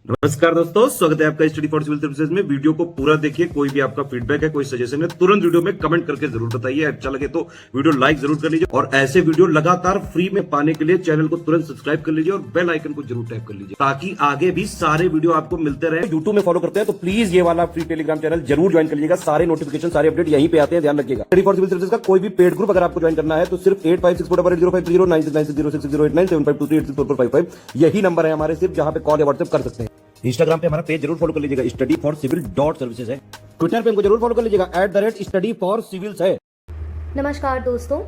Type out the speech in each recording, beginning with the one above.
नमस्कार दोस्तों, स्वागत है आपका स्टडी फॉर सिविल सर्विसेज में। वीडियो को पूरा देखिए। कोई भी आपका फीडबैक है, कोई सजेशन है, तुरंत वीडियो में कमेंट करके जरूर बताइए। अच्छा लगे तो वीडियो लाइक जरूर कर लीजिए और ऐसे वीडियो लगातार फ्री में पाने के लिए चैनल को तुरंत सब्सक्राइब कर लीजिए और बेल आइकन को जरूर टैप कर लीजिए ताकि आगे भी सारे वीडियो आपको मिलते रहे। यूट्यूब में फॉलो करते हैं तो प्लीज ये वाला फ्री टेलीग्राम चैनल जरूर ज्वाइन कर लीजिएगा। सारे नोटिफिकेशन, सारे अपडेट यहीं पे आते हैं, ध्यान रखिएगा। स्टडी फॉर सिविल सर्विसेज का कोई भी पेड ग्रुप अगर आपको ज्वाइन करना है तो सिर्फ 856480560660897523864455 यही नंबर है हमारे, सिर्फ जहां पे कॉल या व्हाट्सएप कर सकते हैं। इंस्टाग्राम पे हमारा पेज जरूर फॉलो कर लीजिएगा, studyforcivil.services है। ट्विटर पे हमको जरूर फॉलो कर लीजिएगा, @studyforcivils है। नमस्कार दोस्तों,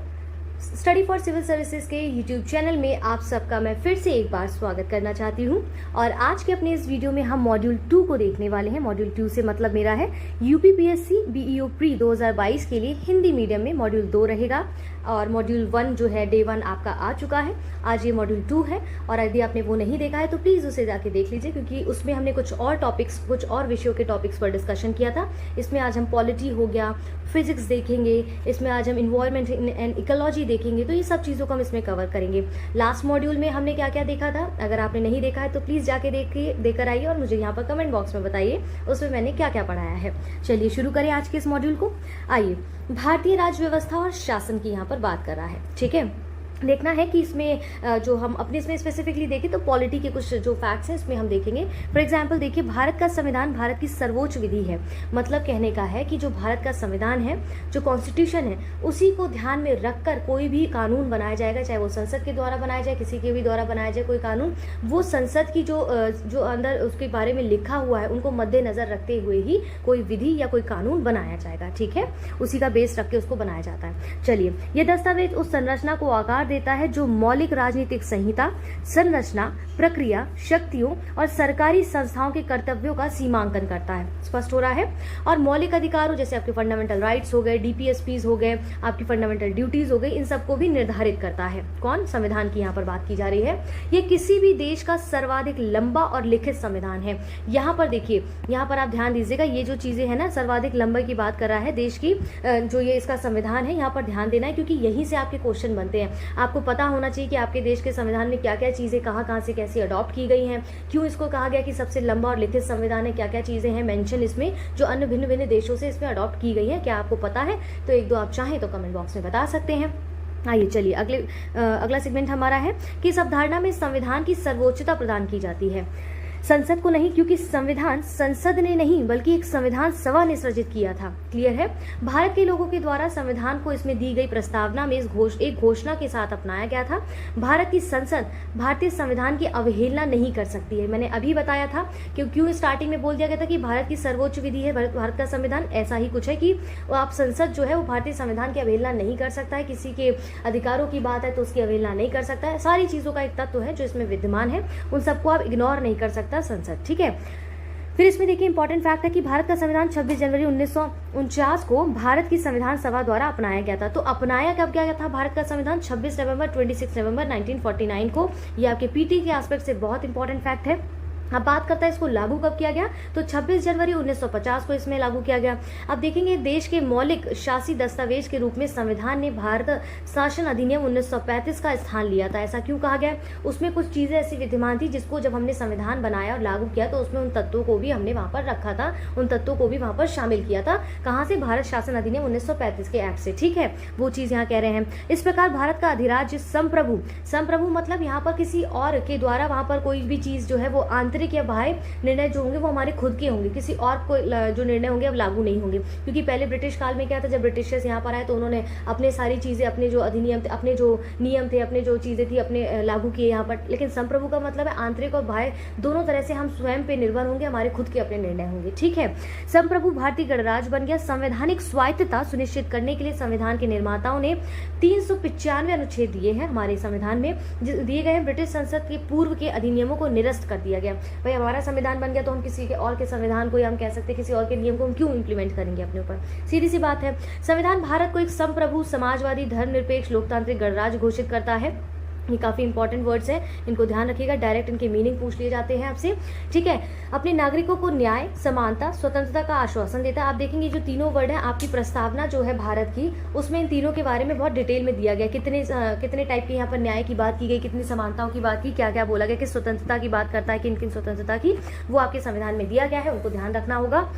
स्टडी फॉर सिविल सर्विसेज के यूट्यूब चैनल में आप सबका मैं फिर से एक बार स्वागत करना चाहती हूं। और आज के अपने इस वीडियो में हम मॉड्यूल 2 को देखने वाले हैं। मॉड्यूल 2 से मतलब मेरा है यूपीपीएससी बीईओ प्री 2022 के लिए हिंदी मीडियम में मॉड्यूल 2 रहेगा। और मॉड्यूल 1 जो है डे 1 आपका आ चुका है, आज ये मॉड्यूल 2 है। और यदि आपने वो नहीं देखा है तो प्लीज़ उसे जाके देख लीजिए, क्योंकि उसमें हमने कुछ और टॉपिक्स, कुछ और विषयों के टॉपिक्स पर डिस्कशन किया था। इसमें आज हम पॉलिटी हो गया, फिजिक्स देखेंगे, इसमें आज हम इन्वायरमेंट एंड इकोलॉजी देखेंगे। तो ये सब चीज़ों को हम इसमें कवर करेंगे। लास्ट मॉड्यूल में हमने क्या क्या देखा था, अगर आपने नहीं देखा है तो प्लीज़ जाके देकर आइए और मुझे यहाँ पर कमेंट बॉक्स में बताइए उसमें मैंने क्या क्या पढ़ाया है। चलिए शुरू करें आज के इस मॉड्यूल को। आइए, भारतीय राज्य व्यवस्था और शासन की यहाँ पर बात कर रहा है, ठीक है। देखना है कि इसमें जो हम अपने इसमें स्पेसिफिकली देखें तो पॉलिटी के कुछ जो फैक्ट्स हैं इसमें हम देखेंगे। फॉर एग्जांपल देखिए, भारत का संविधान भारत की सर्वोच्च विधि है। मतलब कहने का है कि जो भारत का संविधान है, जो कॉन्स्टिट्यूशन है, उसी को ध्यान में रखकर कोई भी कानून बनाया जाएगा, चाहे वो संसद के द्वारा बनाया जाए, किसी के भी द्वारा बनाया जाए कोई कानून, वो संसद की जो अंदर उसके बारे में लिखा हुआ है उनको मद्देनजर रखते हुए ही कोई विधि या कोई कानून बनाया जाएगा, ठीक है। उसी का बेस रख के उसको बनाया जाता है। चलिए, ये दस्तावेज उस संरचना को आकार देता है जो मौलिक राजनीतिक संहिता, संरचना, प्रक्रिया, शक्तियों और सरकारी संस्थाओं के कर्तव्यों का सीमांकन करता है। स्पष्ट हो रहा है। और मौलिक अधिकारों जैसे आपके फंडामेंटल राइट्स हो गए, डीपीएसपीज हो गए, आपकी फंडामेंटल ड्यूटीज हो गई, इन सबको भी निर्धारित करता है। कौन? संविधान की यहाँ पर बात की जा रही है। ये किसी भी देश का सर्वाधिक लंबा और लिखित संविधान है। यहाँ पर देखिए, यहाँ पर आप ध्यान दीजिएगा, ये जो चीजें है ना, सर्वाधिक लंबाई की बात कर रहा है देश की, जो ये इसका संविधान है, यहाँ पर ध्यान देना है, क्योंकि यहीं से आपके क्वेश्चन बनते हैं। आपको पता होना चाहिए कि आपके देश के संविधान में क्या क्या चीजें कहाँ से कैसे अडॉप्ट की गई हैं, क्यों इसको कहा गया कि सबसे लंबा और लिखित संविधान है, क्या क्या चीजें हैं मेंशन इसमें जो अन्य भिन्न भिन्न देशों से इसमें अडॉप्ट की गई हैं। क्या आपको पता है? तो एक दो आप चाहें तो कमेंट बॉक्स में बता सकते हैं। आइए चलिए, अगला सेगमेंट हमारा है कि इस अवधारणा में संविधान की सर्वोच्चता प्रदान की जाती है, संसद को नहीं, क्योंकि संविधान संसद ने नहीं बल्कि एक संविधान सभा ने सृजित किया था। क्लियर है। भारत के लोगों के द्वारा संविधान को इसमें दी गई प्रस्तावना में एक घोषणा के साथ अपनाया गया था। भारत की संसद भारतीय संविधान की अवहेलना नहीं कर सकती है। मैंने अभी बताया था कि क्यों स्टार्टिंग में बोल दिया गया था कि भारत की सर्वोच्च विधि है भारत का संविधान। ऐसा ही कुछ है कि आप संसद जो है वो भारतीय संविधान की अवहेलना नहीं कर सकता है। किसी के अधिकारों की बात है तो उसकी अवहेलना नहीं कर सकता है। सारी चीजों का एक तत्व है जो इसमें विद्यमान है, उन सबको आप इग्नोर नहीं कर सकता संसद, ठीक है। फिर इसमें देखिए, इंपॉर्टेंट फैक्ट है कि भारत का संविधान 26 जनवरी 1949 को भारत की संविधान सभा द्वारा अपनाया गया था। तो अपनाया कब गया था भारत का संविधान? 26 नवंबर 1949 को। ये आपके पीटी के एस्पेक्ट से बहुत इंपॉर्टेंट फैक्ट है। अब बात करता है इसको लागू कब किया गया, तो 26 जनवरी 1950 को इसमें लागू किया गया। अब देखेंगे, देश के मौलिक शासी दस्तावेज के रूप में संविधान ने भारत शासन अधिनियम 1935 का स्थान लिया था। ऐसा क्यों कहा गया? उसमें कुछ चीजें ऐसी विद्यमान थी जिसको जब हमने संविधान बनाया और लागू किया तो उसमें उन तत्वों को भी हमने वहां पर रखा था, उन तत्वों को भी वहां पर शामिल किया था। कहाँ से? भारत शासन अधिनियम 1935 के एक्ट से, ठीक है। वो चीज यहाँ कह रहे हैं। इस प्रकार भारत का अधिराज्य संप्रभु मतलब यहाँ पर किसी और के द्वारा वहां पर कोई भी चीज जो है वो आंतरिक या बाह्य निर्णय जो होंगे वो हमारे खुद के होंगे, किसी और को जो निर्णय होंगे अब लागू नहीं होंगे। क्योंकि पहले ब्रिटिश काल में क्या था, जब ब्रिटिशर्स यहाँ पर आए तो उन्होंने अपने सारी चीजें, अपने जो अधिनियम थे, अपने जो नियम थे, अपने जो चीजें थी अपने लागू किए यहाँ पर। लेकिन संप्रभु का मतलब है आंतरिक और बाह्य दोनों तरह से हम स्वयं पे निर्भर होंगे, हमारे खुद के अपने निर्णय होंगे, ठीक है। संप्रभु भारतीय गणराज्य बन गया। संवैधानिक स्वायत्तता सुनिश्चित करने के लिए संविधान के निर्माताओं ने 395 अनुच्छेद दिए हैं हमारे संविधान में, दिए गए हैं। ब्रिटिश संसद के पूर्व के अधिनियमों को निरस्त कर दिया गया। भाई हमारा संविधान बन गया तो हम किसी के और के संविधान को, या हम कह सकते हैं किसी और के नियम को हम क्यों इंप्लीमेंट करेंगे अपने ऊपर? सीधी सी बात है। संविधान भारत को एक संप्रभु, समाजवादी, धर्मनिरपेक्ष, लोकतांत्रिक गणराज्य घोषित करता है। ये काफ़ी इंपॉर्टेंट वर्ड्स हैं, इनको ध्यान रखिएगा, डायरेक्ट इनके मीनिंग पूछ लिए जाते हैं आपसे, ठीक है। अपने नागरिकों को न्याय, समानता, स्वतंत्रता का आश्वासन देता है। आप देखेंगे जो तीनों वर्ड हैं, आपकी प्रस्तावना जो है भारत की, उसमें इन तीनों के बारे में बहुत डिटेल में दिया गया, कितने टाइप की यहाँ पर न्याय की बात की गई, कितनी समानताओं की बात की, क्या क्या बोला गया, किस स्वतंत्रता की बात करता है, किन किन स्वतंत्रता की, वो आपके संविधान में दिया गया है, उनको ध्यान रखना होगा।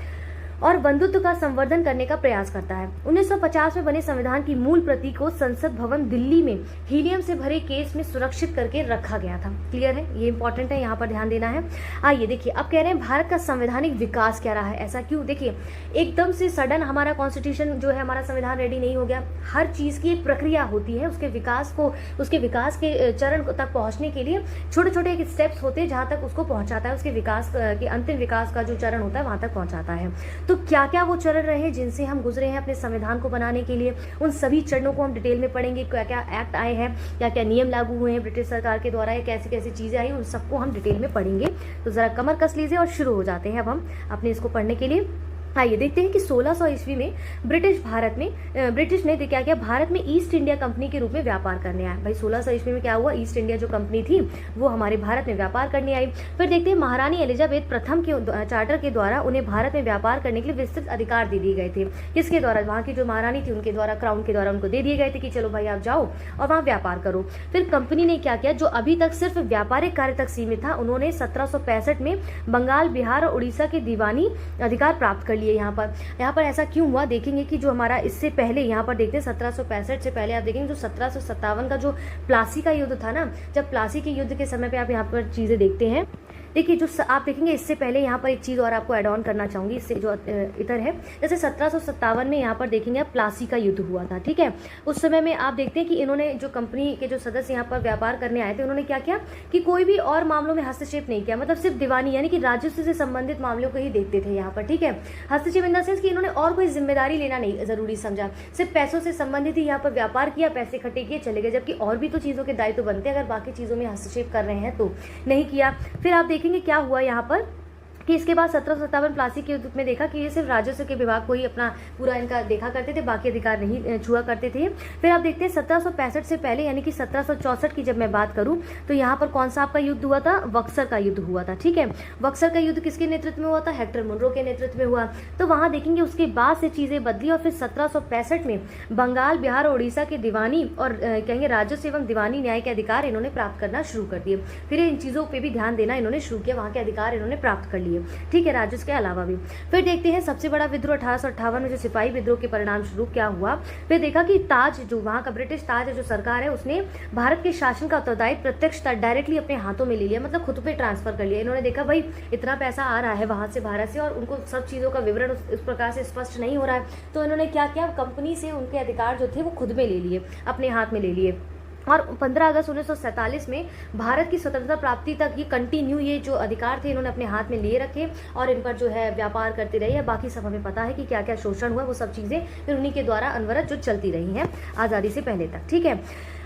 और बंधुत्व का संवर्धन करने का प्रयास करता है। 1950 में बने संविधान की मूल प्रति को संसद भवन दिल्ली में हीलियम से भरे केस में सुरक्षित करके रखा गया था। क्लियर है, ये इंपॉर्टेंट है, यहाँ पर ध्यान देना है। आइए देखिए, अब कह रहे हैं भारत का संवैधानिक विकास क्या रहा है, ऐसा क्यों। देखिए, एकदम से सडन हमारा कॉन्स्टिट्यूशन जो है, हमारा संविधान रेडी नहीं हो गया। हर चीज की एक प्रक्रिया होती है, उसके विकास के चरण तक पहुंचने के लिए छोटे छोटे एक स्टेप्स होते हैं, जहां तक उसको पहुंचाता है, उसके विकास के अंतिम विकास का जो चरण होता है वहां तक पहुंचाता है। तो क्या क्या वो चरण रहे जिनसे हम गुजरे हैं अपने संविधान को बनाने के लिए, उन सभी चरणों को हम डिटेल में पढ़ेंगे। क्या क्या एक्ट आए हैं, क्या क्या नियम लागू हुए हैं ब्रिटिश सरकार के द्वारा, या कैसी कैसी चीजें आई, उन सबको हम डिटेल में पढ़ेंगे। तो जरा कमर कस लीजिए और शुरू हो जाते हैं अब हम अपने इसको पढ़ने के लिए। आइए देखते हैं कि 1600 ईस्वी में ब्रिटिश ने क्या किया, भारत में ईस्ट इंडिया कंपनी के रूप में व्यापार करने आया। भाई 1600 ईस्वी में क्या हुआ, ईस्ट इंडिया जो कंपनी थी वो हमारे भारत में व्यापार करने आई। फिर देखते हैं महारानी एलिजाबेथ प्रथम के चार्टर के द्वारा उन्हें भारत में व्यापार करने के लिए विस्तृत अधिकार दे दिए गए थे। किसके द्वारा, वहाँ की जो महारानी थी उनके द्वारा, क्राउन के द्वारा उनको दे दिए गए थे कि चलो भाई आप जाओ और वहाँ व्यापार करो। फिर कंपनी ने क्या किया, जो अभी तक सिर्फ व्यापारिक कार्य तक सीमित था, उन्होंने 1765 में बंगाल, बिहार और उड़ीसा के दीवानी अधिकार प्राप्त कर लिए। यहाँ पर ऐसा क्यों हुआ, देखेंगे कि जो हमारा इससे पहले यहाँ पर देखते हैं 1765 से पहले आप देखेंगे जो 1757 का जो प्लासी का युद्ध था ना, जब प्लासी के युद्ध के समय पे आप यहाँ पर चीजें देखते हैं। देखिए जो आप देखेंगे इससे पहले यहाँ पर एक चीज़ और आपको ऐड ऑन करना चाहूँगी, इससे जो इधर है, जैसे 1757 में यहाँ पर देखेंगे आप प्लासी का युद्ध हुआ था, ठीक है। उस समय में आप देखते हैं कि इन्होंने जो कंपनी के जो सदस्य यहाँ पर व्यापार करने आए थे, उन्होंने क्या किया कि कोई भी और मामलों में हस्तक्षेप नहीं किया, मतलब सिर्फ दीवानी यानी कि राजस्व से संबंधित मामलों को ही देखते थे यहाँ पर, ठीक है। हस्तक्षेप इन द सेंस कि इन्होंने और कोई जिम्मेदारी लेना नहीं जरूरी समझा, सिर्फ पैसों से संबंधित ही यहाँ पर व्यापार किया, पैसे इकट्ठे किए, चले गए, जबकि और भी तो चीज़ों के दायित्व बनते हैं, अगर बाकी चीज़ों में हस्तक्षेप कर रहे हैं तो नहीं किया। फिर आप देखेंगे क्या हुआ यहाँ पर कि इसके बाद 1757 प्लासी के युद्ध में देखा कि ये सिर्फ राजस्व के विभाग को ही अपना पूरा इनका देखा करते थे, बाकी अधिकार नहीं छुआ करते थे। फिर आप देखते हैं 1765 से पहले यानी कि 1764 की जब मैं बात करूं तो यहाँ पर कौन सा आपका युद्ध हुआ था, बक्सर का युद्ध हुआ था, ठीक है। बक्सर का युद्ध किसके नेतृत्व में हुआ था, हेक्टर मुनरो के नेतृत्व में हुआ। तो वहां देखेंगे उसके बाद से चीजें बदली और फिर 1765 में बंगाल, बिहार और उड़ीसा के दीवानी और कहेंगे राजस्व एवं दीवानी न्याय के अधिकार इन्होंने प्राप्त करना शुरू कर दिए। फिर इन चीजों पर भी ध्यान देना इन्होंने शुरू किया, वहां के अधिकार इन्होंने प्राप्त कर लिए, ठीक है, राजस्व के अलावा भी। फिर देखते हैं सबसे बड़ा विद्रोह 1858 में जो सिपाही विद्रोह के परिणाम स्वरूप क्या हुआ। फिर देखा कि ताज जो वहां का ब्रिटिश ताज जो सरकार है उसने भारत के शासन का उत्तरदायित्व प्रत्यक्ष डायरेक्टली अपने हाथों में ले लिया, मतलब खुद पे ट्रांसफर कर लिया। इन्होंने देखा भाई इतना पैसा आ रहा है वहां से भारत से और उनको सब चीजों का विवरण उस प्रकार से स्पष्ट नहीं हो रहा है, तो इन्होंने क्या किया, कंपनी से उनके अधिकार जो थे वो खुद में ले लिए, अपने हाथ में ले लिए। और 15 अगस्त 1947 में भारत की स्वतंत्रता प्राप्ति तक ये कंटिन्यू ये जो अधिकार थे इन्होंने अपने हाथ में लिए रखे और इन पर जो है व्यापार करते रहे। या बाकी सब हमें पता है कि क्या क्या शोषण हुआ, वो सब चीज़ें फिर उन्हीं के द्वारा अनवरत जो चलती रही हैं आज़ादी से पहले तक, ठीक है।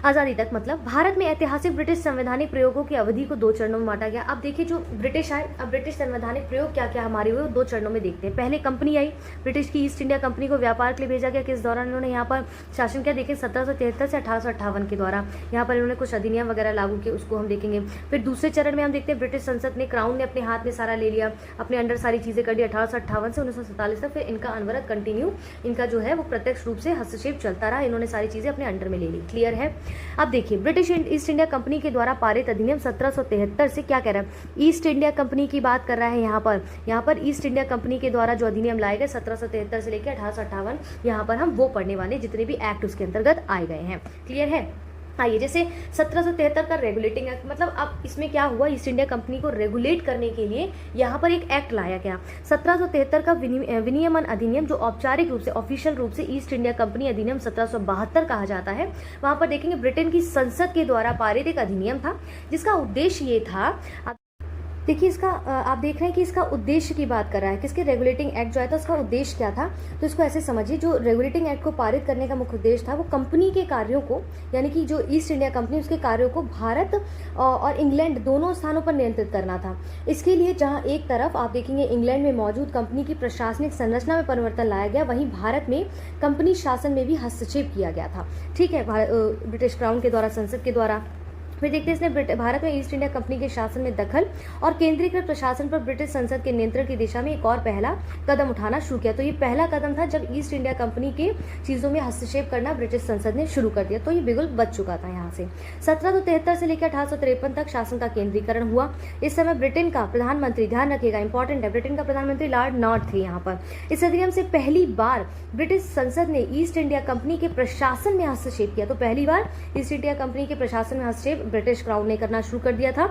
आज़ादी तक मतलब भारत में ऐतिहासिक ब्रिटिश संवैधानिक प्रयोगों की अवधि को 2 चरणों में बांटा गया। अब देखिए जो ब्रिटिश आए, अब ब्रिटिश संवैधानिक प्रयोग क्या क्या हमारे हुए 2 चरणों में देखते हैं। पहले कंपनी आई, ब्रिटिश की ईस्ट इंडिया कंपनी को व्यापार के लिए भेजा गया, किस दौरान इन्होंने यहाँ पर शासन किया, देखिए 1773 से 1858 के द्वारा यहाँ पर इन्होंने कुछ अधिनियम वगैरह लागू किए, उसको हम देखेंगे। फिर दूसरे चरण में हम देखते हैं ब्रिटिश संसद ने, क्राउन ने अपने हाथ में सारा ले लिया, अपने अंडर सारी चीजें कर दी 1858 से 1947 तक। फिर इनका अनवरत कंटिन्यू इनका जो है वो प्रत्यक्ष रूप से हस्तक्षेप चलता रहा, इन्होंने सारी चीजें अपने अंडर में ले ली। क्लियर है। अब देखिए ब्रिटिश ईस्ट इंडिया कंपनी के द्वारा पारित अधिनियम 1773 से क्या कह रहा है, ईस्ट इंडिया कंपनी की बात कर रहा है यहाँ पर ईस्ट इंडिया कंपनी के द्वारा जो अधिनियम लाए गए 1773 से लेकर 1858, यहाँ पर हम वो पढ़ने वाले जितने भी एक्ट उसके अंतर्गत आए गए हैं। क्लियर है। आइए जैसे 1773 का रेगुलेटिंग एक्ट, मतलब अब इसमें क्या हुआ, ईस्ट इंडिया कंपनी को रेगुलेट करने के लिए यहाँ पर एक एक्ट लाया गया 1773 का विनियमन अधिनियम, जो औपचारिक रूप से ऑफिशियल रूप से ईस्ट इंडिया कंपनी अधिनियम 1772 कहा जाता है। वहां पर देखेंगे ब्रिटेन की संसद के द्वारा पारित एक अधिनियम था जिसका उद्देश्य ये था, देखिए इसका आप देख रहे हैं कि इसका उद्देश्य की बात कर रहा है, किसके रेगुलेटिंग एक्ट जो आया था उसका उद्देश्य क्या था। तो इसको ऐसे समझिए, जो रेगुलेटिंग एक्ट को पारित करने का मुख्य उद्देश्य था वो कंपनी के कार्यों को, यानी कि जो ईस्ट इंडिया कंपनी उसके कार्यों को भारत और इंग्लैंड दोनों स्थानों पर नियंत्रित करना था। इसके लिए जहां एक तरफ आप देखेंगे इंग्लैंड में मौजूद कंपनी की प्रशासनिक संरचना में परिवर्तन लाया गया, वहीं भारत में कंपनी शासन में भी हस्तक्षेप किया गया था, ठीक है, ब्रिटिश क्राउन के द्वारा, संसद के द्वारा। फिर देखते हैं इसने भारत में ईस्ट इंडिया कंपनी के शासन में दखल और केंद्रीकृत प्रशासन पर ब्रिटिश संसद के नियंत्रण की दिशा में एक और पहला कदम उठाना शुरू किया। तो ये पहला कदम था जब ईस्ट इंडिया कंपनी के चीज़ों में हस्तक्षेप करना ब्रिटिश संसद ने शुरू कर दिया। तो ये बिल्कुल बच चुका था यहाँ से। 1773 से लेकर 1853 तक शासन का केंद्रीकरण हुआ। इस समय ब्रिटेन का प्रधानमंत्री, ध्यान रखिएगा इंपॉर्टेंट है, ब्रिटेन का प्रधानमंत्री लॉर्ड नॉर्थ थे यहाँ पर। इस अधिनियम से पहली बार ब्रिटिश संसद ने ईस्ट इंडिया कंपनी के प्रशासन में हस्तक्षेप किया। तो पहली बार ईस्ट इंडिया कंपनी के प्रशासन में हस्तक्षेप ब्रिटिश क्राउन ने करना शुरू कर दिया था।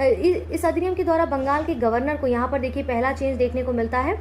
इस अधिनियम के द्वारा बंगाल के गवर्नर को, यहाँ पर देखिए पहला चेंज देखने को मिलता है,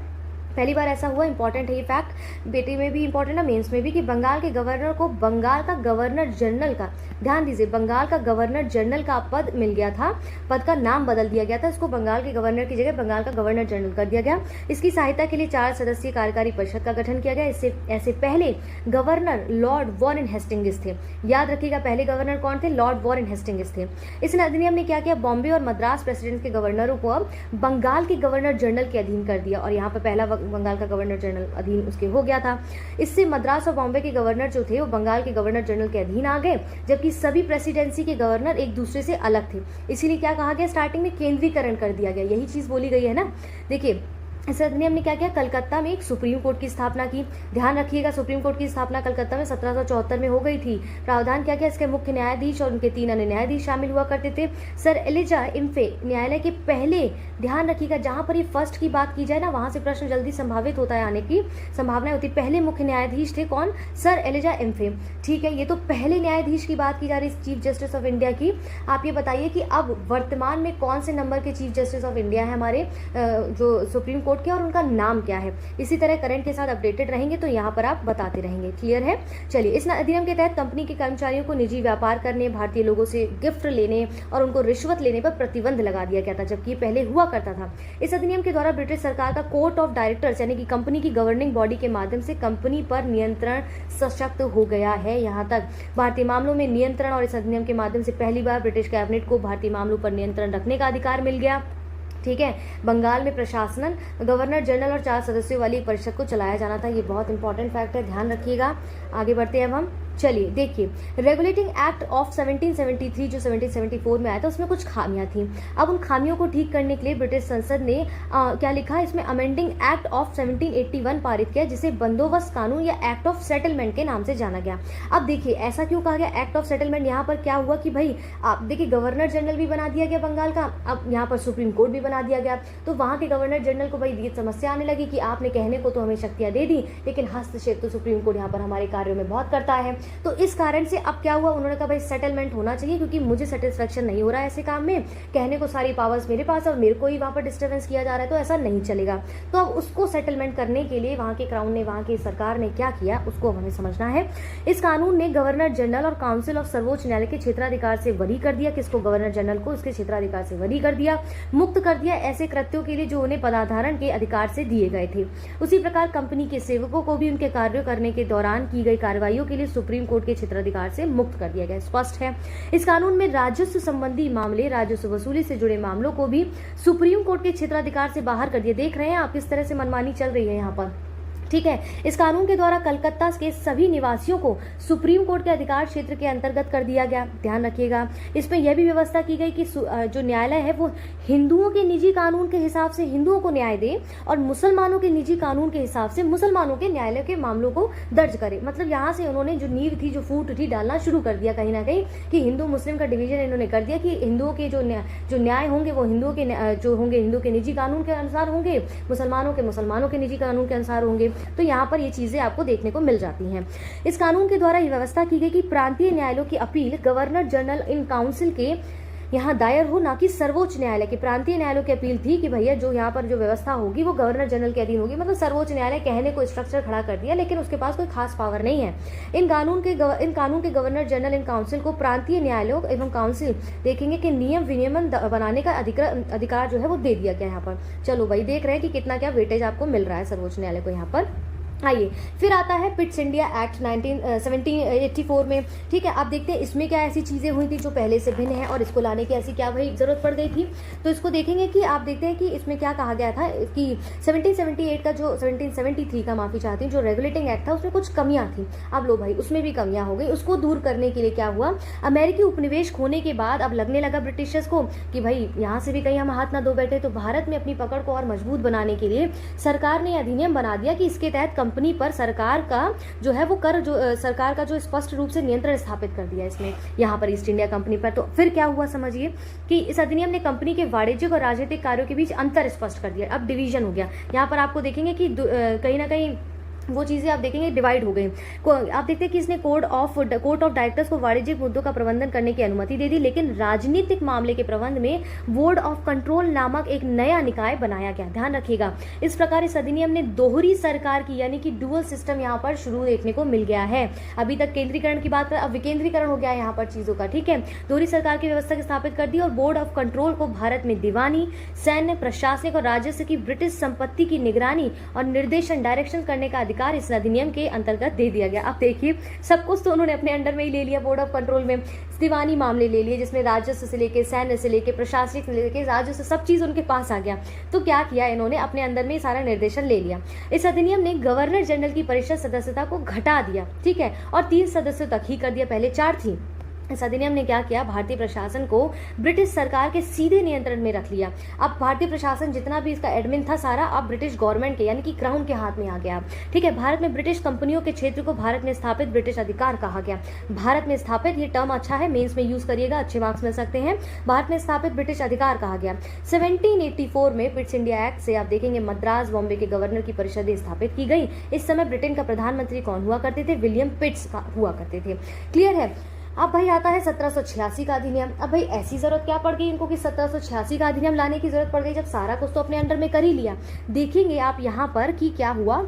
पहली बार ऐसा हुआ। इंपॉर्टेंट है ये फैक्ट, बेटी में भी इंपॉर्टेंट है, मेंस में भी, कि बंगाल के गवर्नर को बंगाल का गवर्नर जनरल का, ध्यान दीजिए, बंगाल का गवर्नर जनरल का पद मिल गया था, पद का नाम बदल दिया गया था, इसको बंगाल के गवर्नर की जगह बंगाल का गवर्नर जनरल कर दिया गया। इसकी सहायता के लिए 4 सदस्यीय कार्यकारी परिषद का गठन किया गया। इससे ऐसे पहले गवर्नर लॉर्ड वॉरेन हेस्टिंग्स थे। याद रखिएगा पहले गवर्नर कौन थे? लॉर्ड वॉरेन हेस्टिंग्स थे। इस अधिनियम ने क्या किया? बॉम्बे और मद्रास प्रेसिडेंट के गवर्नरों को अब बंगाल के गवर्नर जनरल के अधीन कर दिया और यहाँ पर पहला बंगाल का गवर्नर जनरल अधीन उसके हो गया था। इससे मद्रास और बॉम्बे के गवर्नर जो थे वो बंगाल के गवर्नर जनरल के अधीन आ गए, जबकि सभी प्रेसिडेंसी के गवर्नर एक दूसरे से अलग थे। इसीलिए क्या कहा गया? स्टार्टिंग में केंद्रीकरण कर दिया गया, यही चीज बोली गई है ना। देखिए इस अधिनियम ने क्या किया? कलकत्ता में एक सुप्रीम कोर्ट की स्थापना की। ध्यान रखिएगा सुप्रीम कोर्ट की स्थापना कलकत्ता में 1774 में हो गई थी। प्रावधान क्या किया? इसके मुख्य न्यायाधीश और उनके 3 अन्य न्यायाधीश शामिल हुआ करते थे। सर एलिजा इम्फे न्यायालय के पहले, ध्यान रखिएगा जहां पर ये फर्स्ट की बात की जाए ना वहां से प्रश्न जल्दी संभावित होता है, आने की संभावना होती है। पहले मुख्य न्यायाधीश थे कौन? Sir Elijah Impey. ठीक है, ये तो पहले न्यायाधीश की बात की जा रही है चीफ जस्टिस ऑफ इंडिया की। आप ये बताइए कि अब वर्तमान में कौन से नंबर के चीफ जस्टिस ऑफ इंडिया है हमारे जो सुप्रीम कोर्ट के, और उनका नाम क्या है? इसी तरह करंट के साथ अपडेटेड रहेंगे तो यहाँ पर आप बताते रहेंगे। क्लियर है? चलिए, इस अधिनियम के तहत कंपनी के कर्मचारियों को निजी व्यापार करने, भारतीय लोगों से गिफ्ट लेने और उनको रिश्वत लेने पर प्रतिबंध लगा दिया गया था, जबकि पहले हुआ करता था। इस अधिनियम के द्वारा ब्रिटिश सरकार का कोर्ट ऑफ डायरेक्टर्स यानी कि कंपनी की गवर्निंग बॉडी के माध्यम से कंपनी पर नियंत्रण सशक्त हो गया है। यहाँ तक भारतीय मामलों में नियंत्रण, और इस अधिनियम के माध्यम से पहली बार ब्रिटिश कैबिनेट को भारतीय मामलों पर नियंत्रण रखने का अधिकार मिल गया। ठीक है, बंगाल में प्रशासन, गवर्नर जनरल और 4 सदस्यों वाली परिषद को चलाया जाना था। ये बहुत इंपॉर्टेंट फैक्ट है, ध्यान रखिएगा। आगे बढ़ते हैं अब हम। चलिए देखिए, रेगुलेटिंग एक्ट ऑफ 1773 जो 1774 में आया था उसमें कुछ खामियां थी। अब उन खामियों को ठीक करने के लिए ब्रिटिश संसद ने क्या लिखा है इसमें? अमेंडिंग एक्ट ऑफ 1781 पारित किया, जिसे बंदोबस्त कानून या एक्ट ऑफ सेटलमेंट के नाम से जाना गया। अब देखिए ऐसा क्यों कहा गया एक्ट ऑफ सेटलमेंट? यहाँ पर क्या हुआ कि भाई आप देखिए गवर्नर जनरल भी बना दिया गया बंगाल का, अब यहाँ पर सुप्रीम कोर्ट भी बना दिया गया, तो वहाँ के गवर्नर जनरल को भाई ये समस्या आने लगी कि आपने कहने को तो हमें शक्तियां दे दी, लेकिन हस्तक्षेप तो सुप्रीम कोर्ट यहाँ पर हमारे कार्यों में बहुत करता है। तो इस कारण से अब क्या हुआ? उन्होंने कहा भाई सेटलमेंट होना चाहिए, क्योंकि मुझे सेटिस्फेक्शन नहीं हो रहा है ऐसे काम में, कहने को सारी पावर्स मेरे पास और मेरे को ही वहां पर डिस्टर्बेंस किया जा रहा है, तो ऐसा नहीं चलेगा। तो अब उसको सेटलमेंट करने के लिए वहां के क्राउन ने, वहां की सरकार ने क्या किया उसको हमें समझना है। इस कानून ने गवर्नर जनरल और काउंसिल ऑफ सर्वोच्च न्यायालय के क्षेत्राधिकार से वरी कर दिया। किसको? गवर्नर जनरल को उसके क्षेत्राधिकार से वरी कर दिया, मुक्त कर दिया ऐसे कृत्यों के लिए जो उन्हें पदाधारण के अधिकार से दिए गए थे। उसी प्रकार कंपनी के सेवकों को भी उनके कार्य करने के दौरान की गई कार्रवाइयों के लिए सुप्रीम कोर्ट के क्षेत्राधिकार से मुक्त कर दिया गया। स्पष्ट है। इस कानून में राजस्व संबंधी मामले, राजस्व वसूली से जुड़े मामलों को भी सुप्रीम कोर्ट के क्षेत्राधिकार से बाहर कर दिया। देख रहे हैं आप किस तरह से मनमानी चल रही है यहाँ पर। ठीक है, इस कानून के द्वारा कलकत्ता के सभी निवासियों को सुप्रीम कोर्ट के अधिकार क्षेत्र के अंतर्गत कर दिया गया। ध्यान रखिएगा, इसमें यह भी व्यवस्था की गई कि जो न्यायालय है वो हिंदुओं के निजी कानून के हिसाब से हिंदुओं को न्याय दे और मुसलमानों के निजी कानून के हिसाब से मुसलमानों के न्यायालय के मामलों को दर्ज करे। मतलब यहाँ से उन्होंने जो नींव थी, जो फूट थी, डालना शुरू कर दिया कहीं ना कहीं, कि हिंदू मुस्लिम का डिवीजन इन्होंने कर दिया कि हिंदुओं के जो न्याय होंगे वो हिंदुओं के जो होंगे हिंदू के निजी कानून के अनुसार होंगे, मुसलमानों के निजी कानून के अनुसार होंगे। तो यहाँ पर ये चीजें आपको देखने को मिल जाती हैं। इस कानून के द्वारा यह व्यवस्था की गई कि प्रांतीय न्यायालयों की appeal governor general in council के यहाँ दायर हो, ना कि सर्वोच्च न्यायालय के। प्रांतीय न्यायालयों की अपील थी कि भैया जो यहाँ पर जो व्यवस्था होगी वो गवर्नर जनरल के अधीन होगी। मतलब सर्वोच्च न्यायालय कहने को स्ट्रक्चर खड़ा कर दिया, लेकिन उसके पास कोई खास पावर नहीं है। इन कानून के गवर्नर जनरल इन काउंसिल को प्रांतीय न्यायालयों एवं काउंसिल देखेंगे कि नियम विनियमन बनाने का अधिकार जो है वो दे दिया गया यहाँ पर। चलो भाई, देख रहे हैं कि कितना क्या वेटेज आपको मिल रहा है सर्वोच्च न्यायालय को यहाँ पर। आइए फिर आता है पिट्स इंडिया एक्ट 1784 में। ठीक है, आप देखते हैं इसमें क्या ऐसी चीज़ें हुई थी जो पहले से भिन्न है और इसको लाने की ऐसी क्या भाई ज़रूरत पड़ गई थी। तो इसको देखेंगे कि आप देखते हैं कि इसमें क्या कहा गया था कि 1778 का जो 1773 का माफ़ी चाहती हूँ जो रेगुलेटिंग एक्ट था उसमें कुछ कमियाँ थी। अब लो भाई उसमें भी कमियाँ हो गई, उसको दूर करने के लिए क्या हुआ, अमेरिकी उपनिवेश खोने के बाद अब लगने लगा ब्रिटिशर्स को कि भाई यहाँ से भी कहीं हम हाथ ना धो बैठे। तो भारत में अपनी पकड़ को और मजबूत बनाने के लिए सरकार ने अधिनियम बना दिया कि इसके तहत कंपनी पर सरकार का जो है वो कर जो सरकार का जो स्पष्ट रूप से नियंत्रण स्थापित कर दिया इसमें यहाँ पर ईस्ट इंडिया कंपनी पर। तो फिर क्या हुआ समझिए कि इस अधिनियम ने कंपनी के वाणिज्यिक और राजनीतिक कार्यों के बीच अंतर स्पष्ट कर दिया। अब डिवीजन हो गया, यहाँ पर आपको देखेंगे कि कहीं ना कहीं वो चीज़ें आप देखेंगे डिवाइड हो गई। आप देखते हैं कि इसने कोर्ट ऑफ डायरेक्टर्स को वाणिज्यिक मुद्दों का प्रबंधन करने की अनुमति दे दी, लेकिन राजनीतिक मामले के प्रबंध में बोर्ड ऑफ कंट्रोल नामक एक नया निकाय बनाया गया। ध्यान रखिएगा, इस प्रकार इस अधिनियम ने दोहरी सरकार की यानी कि डुअल सिस्टम यहाँ पर शुरू देखने को मिल गया है। अभी तक केंद्रीकरण की बात कर, अब विकेंद्रीकरण हो गया यहाँ पर चीज़ों का। ठीक है, दोहरी सरकार की व्यवस्था स्थापित कर दी और बोर्ड ऑफ कंट्रोल को भारत में दीवानी, सैन्य, प्रशासनिक और राजस्व की ब्रिटिश संपत्ति की निगरानी और निर्देशन डायरेक्शन करने का इस अधिनियम के अंतर्गत दे दिया गया। अब देखिए सब कुछ तो उन्होंने अपने अंडर में ही ले लिया। बोर्ड ऑफ कंट्रोल में दीवानी मामले ले लिए जिसमें राजस्व से लेके सैन्य से लेके प्रशासनिक से लेके राजस्व सब चीज़ उनके पास आ गया। तो क्या किया इन्होंने, अपने अंदर में सारा निर्देशन ले लिया। इस अधिनियम ने गवर्नर जनरल की परिषद सदस्यता को घटा दिया, ठीक है, और 3 सदस्यों तक ही कर दिया, पहले 4 थी। इस अधिनियम ने क्या किया, भारतीय प्रशासन को ब्रिटिश सरकार के सीधे नियंत्रण में रख लिया। अब भारतीय प्रशासन जितना भी इसका एडमिन था सारा अब ब्रिटिश गवर्नमेंट के यानी कि क्राउन के हाथ में आ गया। ठीक है, भारत में ब्रिटिश कंपनियों के क्षेत्र को भारत में स्थापित ब्रिटिश अधिकार कहा गया। भारत में स्थापित, ये टर्म अच्छा है, मेंस में यूज करिएगा, अच्छे मार्क्स मिल सकते हैं। भारत में स्थापित ब्रिटिश अधिकार कहा गया। 1784 में पिट्स इंडिया एक्ट से आप देखेंगे मद्रास बॉम्बे के गवर्नर की परिषदें स्थापित की गई। इस समय ब्रिटेन का प्रधानमंत्री कौन हुआ करते थे, विलियम पिट्स हुआ करते थे। क्लियर है। अब भाई आता है 1786 का अधिनियम। अब भाई ऐसी जरूरत क्या पड़ गई इनको कि 1786 का अधिनियम लाने की जरूरत पड़ गई, जब सारा कुछ तो अपने अंडर में कर ही लिया। देखेंगे आप यहाँ पर कि क्या हुआ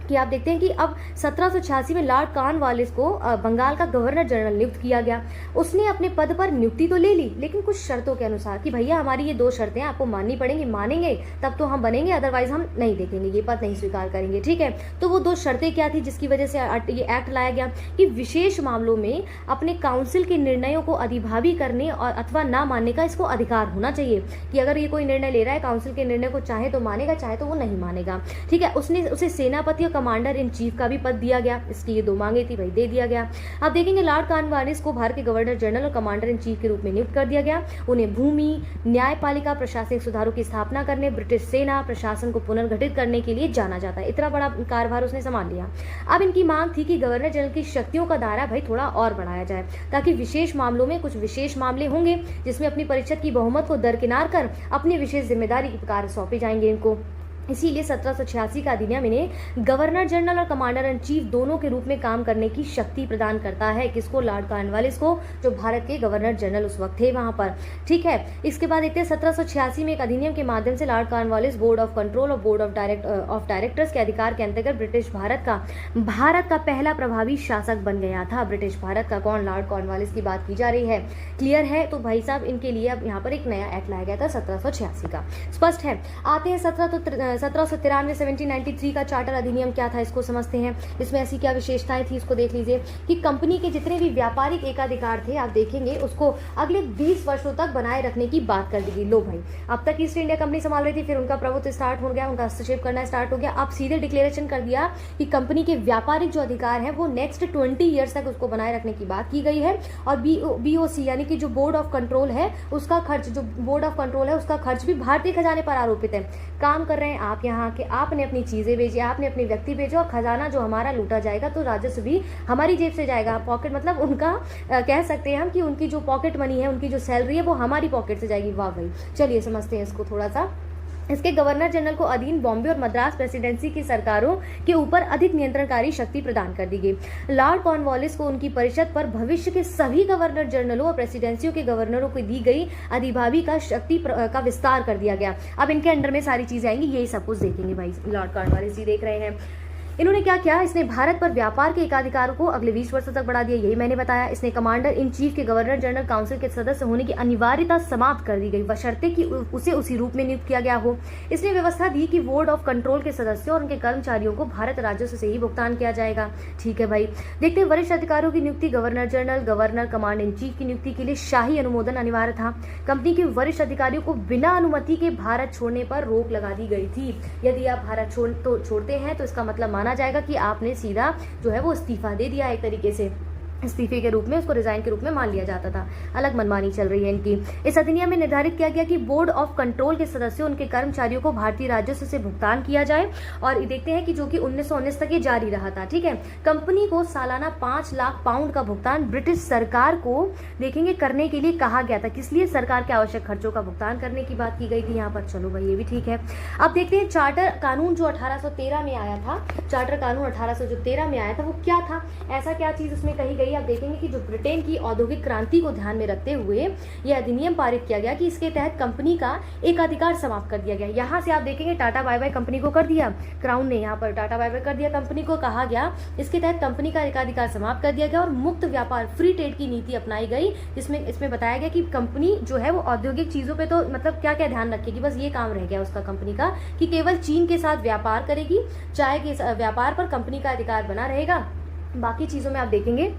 कि आप देखते हैं कि अब 1786 में लॉर्ड कॉर्नवालिस को बंगाल का गवर्नर जनरल नियुक्त किया गया। उसने अपने पद पर नियुक्ति तो ले ली लेकिन कुछ शर्तों के अनुसार कि भैया हमारी ये 2 शर्तें आपको माननी पड़ेंगी, मानेंगे तब तो हम बनेंगे, अदरवाइज हम नहीं देखेंगे, ये पद नहीं स्वीकार करेंगे। ठीक है, तो वो 2 शर्तें क्या थी जिसकी वजह से ये एक्ट लाया गया कि विशेष मामलों में अपने काउंसिल के निर्णयों को अधिभावी करने और अथवा ना मानने का इसको अधिकार होना चाहिए कि अगर ये कोई निर्णय ले रहा है काउंसिल के निर्णय को चाहे तो मानेगा चाहे तो वो नहीं मानेगा। ठीक है, उसने उसे सेनापति कमांडर इन चीफ का भी पद दिया गया। इसकी ये 2 मांगे थी, भाई दे दिया गया। अब देखेंगे लॉर्ड कॉर्नवालिस को भारत के गवर्नर जनरल और कमांडर इन चीफ के रूप में नियुक्त कर दिया गया। उन्हें भूमि, न्यायपालिका, प्रशासनिक सुधारों की स्थापना करने, ब्रिटिश सेना प्रशासन को पुनर्गठित करने के लिए जाना जाता है। इतना बड़ा कार्यभार उसने संभाल लिया। अब इनकी मांग थी कि गवर्नर जनरल की शक्तियों का दायरा भाई थोड़ा और बढ़ाया जाए ताकि विशेष मामलों में कुछ विशेष मामले होंगे जिसमें अपनी परिषद की बहुमत को दरकिनार कर अपनी विशेष जिम्मेदारी के कार्य सौंपे जाएंगे इनको। इसीलिए 1786 का अधिनियम इन्हें गवर्नर जनरल और कमांडर इन चीफ दोनों के रूप में काम करने की शक्ति प्रदान करता है। किसको, लॉर्ड कॉर्नवालिस को, जो भारत के गवर्नर जनरल उस वक्त थे वहां पर। ठीक है, इसके बाद देखते हैं 1786 में एक अधिनियम के माध्यम से Lord Cornwallis board of control और बोर्ड ऑफ डायरेक्टर्स के अधिकार के अंतर्गत ब्रिटिश भारत का पहला प्रभावी शासक बन गया था। ब्रिटिश भारत का कौन, लॉर्ड कॉर्नवालिस की बात की जा रही है। क्लियर है। तो भाई साहब इनके लिए अब यहाँ पर एक नया एक्ट लाया गया था 1786 का, स्पष्ट है। आते हैं 1793 का चार्टर अधिनियम क्या था, इसको समझते हैं। इसमें ऐसी क्या विशेषताएं थी इसको देख लीजिए कि कंपनी के जितने भी व्यापारिक एकाधिकार थे आप देखेंगे उसको अगले 20 वर्षों तक बनाए रखने की बात कर दी गई। लो भाई, अब तक ईस्ट इंडिया कंपनी संभाल रही थी, फिर उनका प्रभुत्व स्टार्ट हो गया, उनका हस्तक्षेप करना स्टार्ट हो गया। अब सीधे डिक्लेरेशन कर दिया कि कंपनी के व्यापारिक जो अधिकार है वो नेक्स्ट 20 ईयर्स तक उसको बनाए रखने की बात की गई है। और BOC यानी कि जो बोर्ड ऑफ कंट्रोल है उसका खर्च, जो बोर्ड ऑफ कंट्रोल है उसका खर्च भी भारतीय खजाने पर आरोपित है। काम कर रहे हैं आप यहाँ के, आपने अपनी चीजें भेजी, आपने अपने व्यक्ति भेजे और खजाना जो हमारा लूटा जाएगा तो राजस्व भी हमारी जेब से जाएगा। पॉकेट मतलब उनका कह सकते हैं हम कि उनकी जो पॉकेट मनी है, उनकी जो सैलरी है वो हमारी पॉकेट से जाएगी। वाह भाई, चलिए समझते हैं इसको थोड़ा सा। इसके गवर्नर जनरल को अधीन बॉम्बे और मद्रास प्रेसिडेंसी की सरकारों के ऊपर अधिक नियंत्रणकारी शक्ति प्रदान कर दी गई। लॉर्ड कॉर्नवालिस को उनकी परिषद पर भविष्य के सभी गवर्नर जनरलों और प्रेसिडेंसियों के गवर्नरों को दी गई अधिभावी का शक्ति का विस्तार कर दिया गया। अब इनके अंडर में सारी चीजें आएंगी, यही सब कुछ देखेंगे भाई। लॉर्ड कॉर्नवालिस जी देख रहे हैं। इन्होंने क्या किया, इसने भारत पर व्यापार के एकाधिकार को अगले 20 वर्षों तक बढ़ा दिया, यही मैंने बताया। इसने कमांडर इन चीफ के गवर्नर जनरल काउंसिल के सदस्य होने की अनिवार्यता समाप्त कर दी गई, बशर्ते कि उसे उसी रूप में नियुक्त किया गया हो। इसने व्यवस्था दी कि बोर्ड ऑफ कंट्रोल के सदस्यों और उनके कर्मचारियों को भारत राजस्व से ही भुगतान किया जाएगा। ठीक है भाई, देखते हैं वरिष्ठ अधिकारियों की नियुक्ति। Governor general, governor, command in chief की नियुक्ति के लिए शाही अनुमोदन अनिवार्य था। कंपनी के वरिष्ठ अधिकारियों को बिना अनुमति के भारत छोड़ने पर रोक लगा दी गई थी। यदि आप भारत छोड़ते हैं तो इसका मतलब माना जाएगा कि आपने सीधा जो है वो इस्तीफा दे दिया, एक तरीके से इस्तीफे के रूप में, उसको रिजाइन के रूप में मान लिया जाता था। अलग मनमानी चल रही है इनकी। इस अधिनियम में निर्धारित किया गया कि बोर्ड ऑफ कंट्रोल के सदस्यों, उनके कर्मचारियों को भारतीय राजस्व से भुगतान किया जाए। और देखते हैं कि जो कि 1919 तक ये जारी रहा था। ठीक है, कंपनी को सालाना 5 लाख पाउंड का भुगतान ब्रिटिश सरकार को देखेंगे करने के लिए कहा गया था। किस लिए? सरकार के आवश्यक खर्चों का भुगतान करने की बात की गई थी यहाँ पर। चलो भाई, ये भी ठीक है। अब देखते हैं चार्टर कानून जो 1813 में आया था। चार्टर कानून 1813 में आया था, वो क्या था, ऐसा क्या चीज उसमें कही गई। आप देखेंगे कि जो ब्रिटेन की औद्योगिक क्रांति को ध्यान में रखते हुए यह अधिनियम पारित किया गया कि इसके तहत कंपनी का एकाधिकार समाप्त कर दिया गया। यहाँ से आप देखेंगे टाटा बाय बाय कंपनी को कर दिया, क्राउन ने यहाँ पर टाटा बाय बाय कर दिया कंपनी को। कहा गया इसके तहत कंपनी का एकाधिकार समाप्त कर दिया गया और मुक्त व्यापार, फ्री ट्रेड की नीति अपनाई गई। इसमें बताया गया कि कंपनी जो है वो औद्योगिक चीजों पे तो मतलब क्या क्या ध्यान रखेगी, बस ये काम रह गया उसका कंपनी का कि केवल चीन के साथ व्यापार करेगी। चाय के व्यापार पर कंपनी का अधिकार बना रहेगा, बाकी चीजों में आप देखेंगे,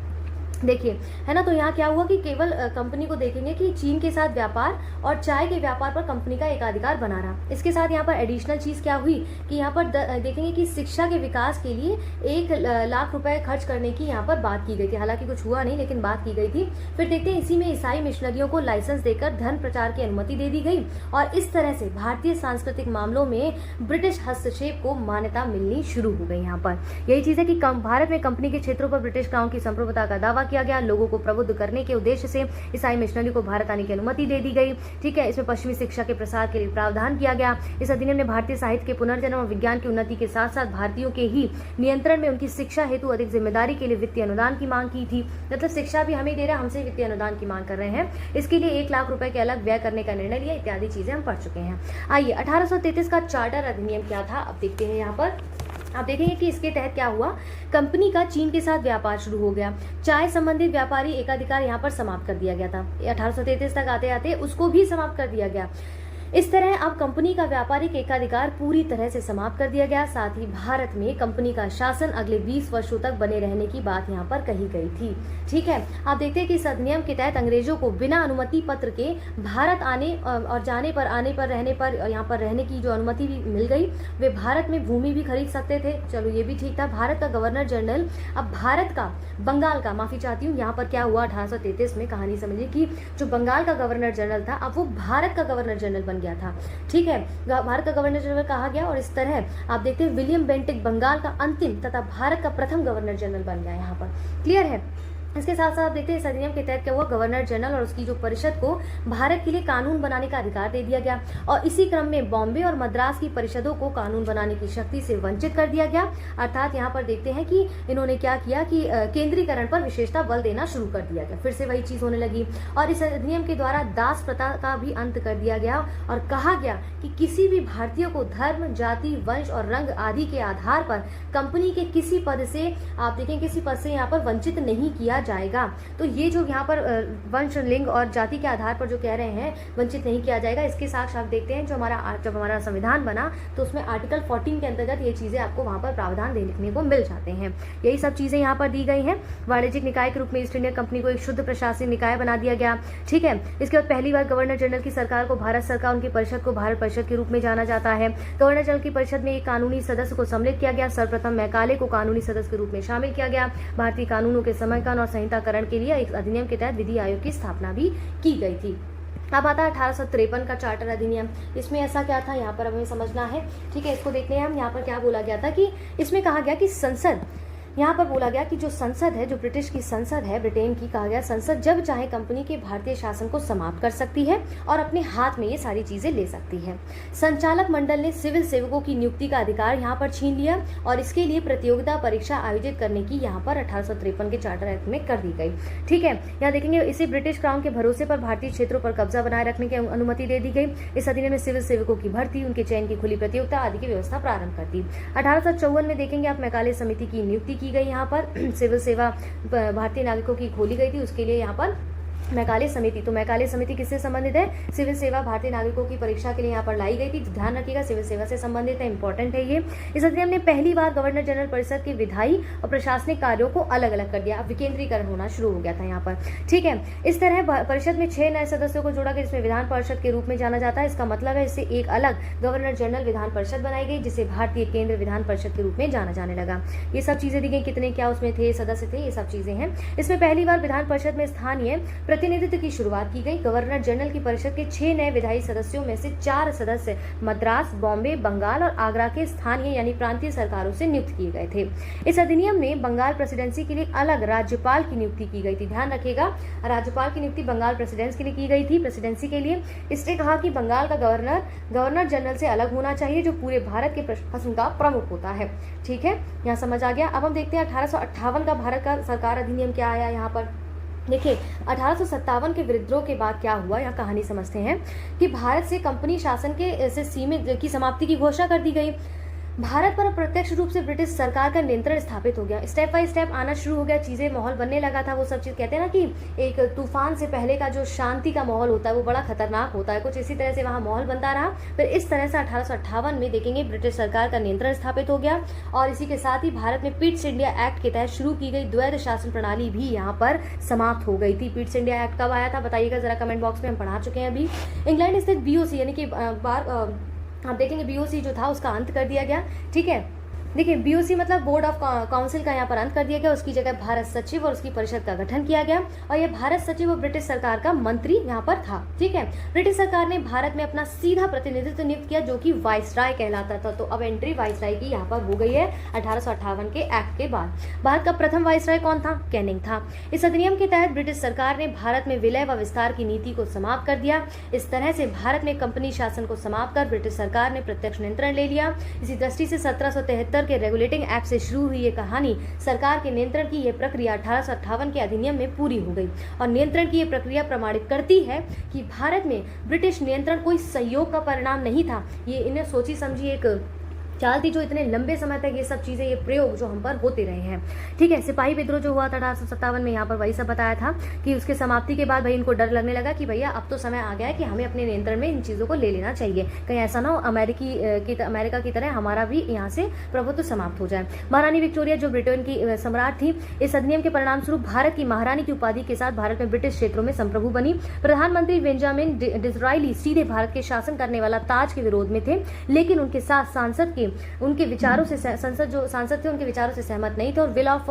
देखिए है ना। तो यहाँ क्या हुआ कि केवल कंपनी को देखेंगे कि चीन के साथ व्यापार और चाय के व्यापार पर कंपनी का एकाधिकार बना रहा। इसके साथ यहाँ पर एडिशनल चीज क्या हुई कि यहाँ पर देखेंगे कि शिक्षा के विकास के लिए 1 लाख रुपए खर्च करने की यहाँ पर बात की गई थी। हालांकि कुछ हुआ नहीं, लेकिन बात की गई थी। फिर देखते हैं इसी में ईसाई मिशनरियों को लाइसेंस देकर धर्म प्रचार की अनुमति दे दी गई और इस तरह से भारतीय सांस्कृतिक मामलों में ब्रिटिश हस्तक्षेप को मान्यता मिलनी शुरू हो गई। यहाँ पर यही चीज है कि भारत में कंपनी के क्षेत्रों पर ब्रिटिश क्राउन की संप्रभुता का दावा किया गया। लोगों को प्रबुद्ध करने के उद्देश्य से ईसाई मिशनरी को भारत आने की अनुमति दे दी गई। ठीक है, इसमें पश्चिमी शिक्षा के प्रसार के लिए प्रावधान किया गया। इस अधिनियम ने भारतीय साहित्य के पुनर्जन्म और विज्ञान की उन्नति के साथ साथ भारतीयों के ही नियंत्रण में उनकी शिक्षा हेतु अधिक जिम्मेदारी के लिए वित्तीय अनुदान की मांग की थी। मतलब शिक्षा भी हमें दे रहा है, हमसे वित्तीय अनुदान की मांग कर रहे हैं। इसके लिए 1 लाख रुपए के अलग व्यय करने का निर्णय लिया। इत्यादि चीजें हम पढ़ चुके हैं। आइए 1833 का चार्टर अधिनियम क्या था, अब देखते हैं। यहाँ पर आप देखेंगे कि इसके तहत क्या हुआ, कंपनी का चीन के साथ व्यापार शुरू हो गया। चाय संबंधित व्यापारी एकाधिकार यहाँ पर समाप्त कर दिया गया था। 1833 तक आते आते उसको भी समाप्त कर दिया गया। इस तरह अब कंपनी का व्यापारिक एकाधिकार पूरी तरह से समाप्त कर दिया गया। साथ ही भारत में कंपनी का शासन अगले 20 वर्षों तक बने रहने की बात यहाँ पर कही गई थी। ठीक है, आप देखते हैं कि इस अधिनियम के तहत अंग्रेजों को बिना अनुमति पत्र के भारत आने और जाने पर रहने पर यहाँ पर रहने की जो अनुमति भी मिल गई। वे भारत में भूमि भी खरीद सकते थे। चलो ये भी ठीक था। भारत का गवर्नर जनरल अब भारत का बंगाल का, माफी चाहती हूँ, यहाँ पर क्या हुआ 1833 में, कहानी समझिए कि जो बंगाल का गवर्नर जनरल था अब वो भारत का गवर्नर जनरल बन गया था। ठीक है, भारत का गवर्नर जनरल कहा गया और इस तरह आप देखते हैं विलियम बेंटिक बंगाल का अंतिम तथा भारत का प्रथम गवर्नर जनरल बन गया। यहाँ पर क्लियर है। इसके साथ साथ देखते हैं इस अधिनियम के तहत क्या हुआ, गवर्नर जनरल और उसकी जो परिषद को भारत के लिए कानून बनाने का अधिकार दे दिया गया और इसी क्रम में बॉम्बे और मद्रास की परिषदों को कानून बनाने की शक्ति से वंचित कर दिया गया। अर्थात यहाँ पर देखते हैं कि इन्होंने क्या किया कि केंद्रीकरण पर विशेषता बल देना शुरू कर दिया गया। फिर से वही चीज होने लगी और इस अधिनियम के द्वारा दास प्रथा का भी अंत कर दिया गया और कहा गया कि किसी भी भारतीय को धर्म, जाति, वंश और रंग आदि के आधार पर कंपनी के किसी पद से, आप देखें किसी पद से यहाँ पर वंचित नहीं किया जाएगा। तो ये जो यहाँ पर वंश, लिंग और जाति के आधार पर जो कह रहे हैं वंचित नहीं किया जाएगा, इसके साथ आप देखते हैं जब हमारा संविधान बना तो उसमें आर्टिकल 14 के अंतर्गत ये चीजें आपको वहां पर प्रावधान देखने को मिल जाते हैं। यही सब चीजें यहाँ पर दी गई हैं। वाणिज्यिक निकाय के रूप में ईस्ट इंडिया कंपनी को एक शुद्ध प्रशासनिक निकाय बना दिया गया। ठीक है, इसके बाद पहली बार गवर्नर जनरल की सरकार को भारत सरकार, उनकी परिषद को भारत परिषद के रूप में जाना जाता है। गवर्नर जनरल की परिषद में एक कानूनी सदस्य को सम्मिलित किया गया। सर्वप्रथम मैकाले को कानूनी सदस्य के रूप में शामिल किया गया। भारतीय कानूनों के समेकन और संहिताकरण के लिए इस अधिनियम के तहत विधि आयोग की स्थापना भी की गई थी। अब आता है 1853 का चार्टर अधिनियम। इसमें ऐसा क्या था यहाँ पर हमें समझना है। ठीक है, इसको देखते हैं हम। यहाँ पर क्या बोला गया था कि इसमें कहा गया कि संसद यहाँ पर बोला गया कि जो संसद है, जो ब्रिटिश की संसद है, ब्रिटेन की, कहा गया संसद जब चाहे कंपनी के भारतीय शासन को समाप्त कर सकती है और अपने हाथ में ये सारी चीजें ले सकती है। संचालक मंडल ने सिविल सेवकों की नियुक्ति का अधिकार यहाँ पर छीन लिया और इसके लिए प्रतियोगिता परीक्षा आयोजित करने की यहाँ पर 1853 के चार्टर एक्ट में कर दी गई। ठीक है, यहाँ देखेंगे इसे ब्रिटिश क्राउन के भरोसे पर भारतीय क्षेत्रों पर कब्जा बनाए रखने की अनुमति दे दी गई। इस अधिनियम में सिविल सेवकों की भर्ती, उनके चयन की खुली प्रतियोगिता आदि की व्यवस्था प्रारंभ कर दी। 1854 में देखेंगे आप मैकाले समिति की नियुक्ति की गई। यहाँ पर सिविल सेवा भारतीय नागरिकों की खोली गई थी, उसके लिए यहाँ पर मैकाले समिति, तो मैकाले समिति किससे संबंधित है? सिविल सेवा भारतीय नागरिकों की परीक्षा के लिए यहाँ पर लाई गई थी। ध्यान रखिएगा, सिविल सेवा से संबंधित है, इंपॉर्टेंट है ये। इस अधिनियम ने पहली बार गवर्नर जनरल परिषद के विधायी और प्रशासनिक कार्यों को अलग अलग कर दिया। अब विकेंद्रीकरण होना शुरू हो गया था यहाँ पर। ठीक है, इस तरह परिषद में 6 नए सदस्यों को जोड़ा गया, जिसमें विधान परिषद के रूप में जाना जाता है। इसका मतलब है इससे एक अलग गवर्नर जनरल विधान परिषद बनाई गई, जिसे भारतीय केंद्र विधान परिषद के रूप में जाना जाने लगा। ये सब चीजें दी गई, कितने क्या उसमें थे, सदस्य थे, ये सब चीजें हैं। इसमें पहली बार विधान परिषद में स्थानीय प्रतिनिधित्व की शुरुआत की गई। गवर्नर जनरल की परिषद के 6 नए विधायी सदस्यों में से 4 सदस्य मद्रास, बॉम्बे, बंगाल और आगरा के स्थानीय यानी प्रांतीय सरकारों से नियुक्त किए गए थे। इस अधिनियम में बंगाल प्रेसिडेंसी के लिए अलग राज्यपाल की नियुक्ति की गई थी। ध्यान रखिएगा, राज्यपाल की नियुक्ति बंगाल प्रेसिडेंसी के लिए की गई थी, प्रेसिडेंसी के लिए। इसने कहा कि बंगाल का गवर्नर जनरल से अलग होना चाहिए, जो पूरे भारत के प्रशासन का प्रमुख होता है। ठीक है, यहाँ समझ आ गया। अब हम देखते हैं 1858 का भारत का सरकार अधिनियम क्या आया। यहाँ पर देखिए 1857 के विद्रोह के बाद क्या हुआ, यहाँ कहानी समझते हैं कि भारत से कंपनी शासन के से सीमित की समाप्ति की घोषणा कर दी गई। भारत पर प्रत्यक्ष रूप से ब्रिटिश सरकार का नियंत्रण स्थापित हो गया। स्टेप बाय स्टेप आना शुरू हो गया, चीजें माहौल बनने लगा था। वो सब चीज कहते हैं ना कि एक तूफान से पहले का जो शांति का माहौल होता है वो बड़ा खतरनाक होता है, कुछ इसी तरह से वहाँ माहौल बनता रहा। फिर इस तरह से 1858 में देखेंगे ब्रिटिश सरकार का नियंत्रण स्थापित हो गया और इसी के साथ ही भारत में पिट्स इंडिया एक्ट के तहत शुरू की गई द्वैध शासन प्रणाली भी यहाँ पर समाप्त हो गई थी। पिट्स इंडिया एक्ट कब आया था बताइएगा जरा कमेंट बॉक्स में, हम पढ़ा चुके हैं अभी। इंग्लैंड स्थित बीओसी यानी कि आप देखेंगे बीओसी जो था उसका अंत कर दिया गया। ठीक है, देखिए बीओसी मतलब बोर्ड ऑफ काउंसिल का यहाँ पर अंत कर दिया गया। उसकी जगह भारत सचिव और उसकी परिषद का गठन किया गया और यह भारत सचिव और ब्रिटिश सरकार का मंत्री यहाँ पर था। ठीक है, ब्रिटिश सरकार ने भारत में अपना सीधा प्रतिनिधित्व नियुक्त किया, जो कि वाइसराय कहलाता था। तो अब एंट्री वाइसराय की यहाँ पर हो गई है 1858 के एक्ट के बाद। भारत का प्रथम वाइसराय कौन था? कैनिंग था। इस अधिनियम के तहत ब्रिटिश सरकार ने भारत में विलय व विस्तार की नीति को समाप्त कर दिया। इस तरह से भारत में कंपनी शासन को समाप्त कर ब्रिटिश सरकार ने प्रत्यक्ष नियंत्रण ले लिया। इसी दृष्टि से 1773 के रेगुलेटिंग एक्ट से शुरू हुई ये कहानी सरकार के नियंत्रण की यह प्रक्रिया 1858 के अधिनियम में पूरी हो गई और नियंत्रण की यह प्रक्रिया प्रमाणित करती है कि भारत में ब्रिटिश नियंत्रण कोई सहयोग का परिणाम नहीं था। ये इन्हें सोची समझी एक चाल थी जो इतने लंबे समय तक ये सब चीजें, ये प्रयोग जो हम पर होते रहे हैं। ठीक है, सिपाही विद्रोह जो हुआ था 1857 में, यहाँ पर वही सब बताया था कि उसके समाप्ति के बाद भाई इनको डर लगने लगा कि भैया अब तो समय आ गया है कि हमें अपने नियंत्रण में इन चीजों को ले लेना चाहिए, कहीं ऐसा ना हो अमेरिका की तरह हमारा भी यहाँ से प्रभुत्व समाप्त हो जाए। महारानी विक्टोरिया जो ब्रिटेन की सम्राट थी, इस अधिनियम के परिणाम स्वरूप भारत की महारानी की उपाधि के साथ भारत में ब्रिटिश क्षेत्रों में संप्रभु बनी। प्रधानमंत्री बेंजामिन डिसरायली सीधे भारत के शासन करने वाला ताज के विरोध में थे, लेकिन उनके साथ उनके विचारों से सांसद थे उनके विचारों से सहमत नहीं थे और बिल ऑफ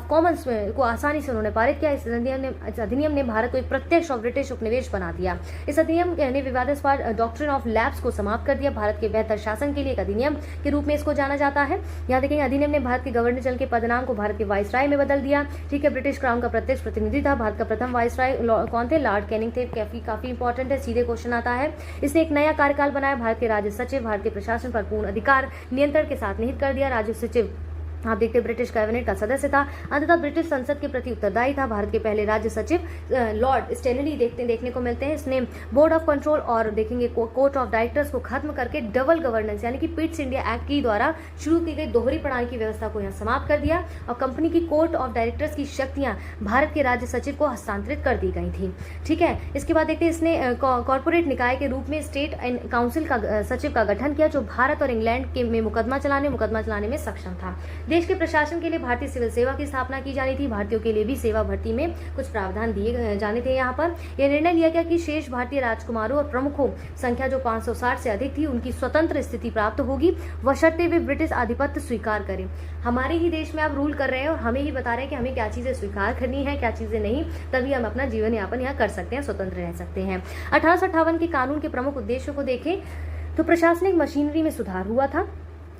कॉमन्स को आसानी से उन्होंने पारित किया। इस अधिनियम ने भारत को एक प्रत्यक्ष और ब्रिटिश उपनिवेश बना दिया। इस अधिनियम ने विवादास्पद डॉक्ट्रिन ऑफ लैप्स को समाप्त कर दिया। भारत के बेहतर शासन के लिए एक अधिनियम के रूप में इसको जाना जाता है। यहाँ देखेंगे अधिनियम ने भारत के गवर्नर जनरल के पदनाम को भारत के वाइसराय में बदल दिया। ठीक है, ब्रिटिश क्राउन का प्रत्यक्ष प्रतिनिधि था। भारत का प्रथम वाइसराय कौन थे? लॉर्ड कैनिंग थे। काफी इंपॉर्टेंट है, सीधे क्वेश्चन आता है। इसने एक नया कार्यकाल बनाया। भारत के राज्य सचिव भारत के प्रशासन पर पूर्ण अधिकार नियंत्रण के साथ निहित कर दिया। राज्य सचिव आप देखते ब्रिटिश कैबिनेट का सदस्य था। अंततः ब्रिटिश संसद के प्रति उत्तरदायी था। भारत के पहले राज्य सचिव लॉर्ड स्टेनली देखने को मिलते हैं। इसने बोर्ड ऑफ कंट्रोल और देखेंगे कोर्ट ऑफ डायरेक्टर्स को खत्म करके डबल गवर्नेंस यानी कि पिट्स इंडिया एक्ट के द्वारा शुरू की गई दोहरी प्रणाली की व्यवस्था को यहाँ समाप्त कर दिया और कंपनी की कोर्ट ऑफ डायरेक्टर्स की शक्तियां भारत के राज्य सचिव को हस्तांतरित कर दी गई थी। ठीक है, इसके बाद देखते हैं इसने कॉर्पोरेट निकाय के रूप में स्टेट एंड काउंसिल का सचिव का गठन किया, जो भारत और इंग्लैंड के में मुकदमा चलाने में सक्षम था। देश के प्रशासन के लिए भारतीय सिविल सेवा की स्थापना की जानी थी। भारतीयों के लिए भी सेवा भर्ती में कुछ प्रावधान दिए जाने थे। यहाँ पर यह निर्णय लिया गया कि शेष भारतीय राजकुमारों और प्रमुखों संख्या जो 560 से अधिक थी उनकी स्वतंत्र स्थिति प्राप्त होगी, बशर्ते वे ब्रिटिश आधिपत्य स्वीकार करें। हमारे ही देश में आप रूल कर रहे हैं और हमें ही बता रहे हैं कि हमें क्या चीजें स्वीकार करनी है, क्या चीजें नहीं, तभी हम अपना जीवन यापन यहाँ कर सकते हैं, स्वतंत्र रह सकते हैं। 1858 के कानून के प्रमुख उद्देश्यों को देखें तो प्रशासनिक मशीनरी में सुधार हुआ था।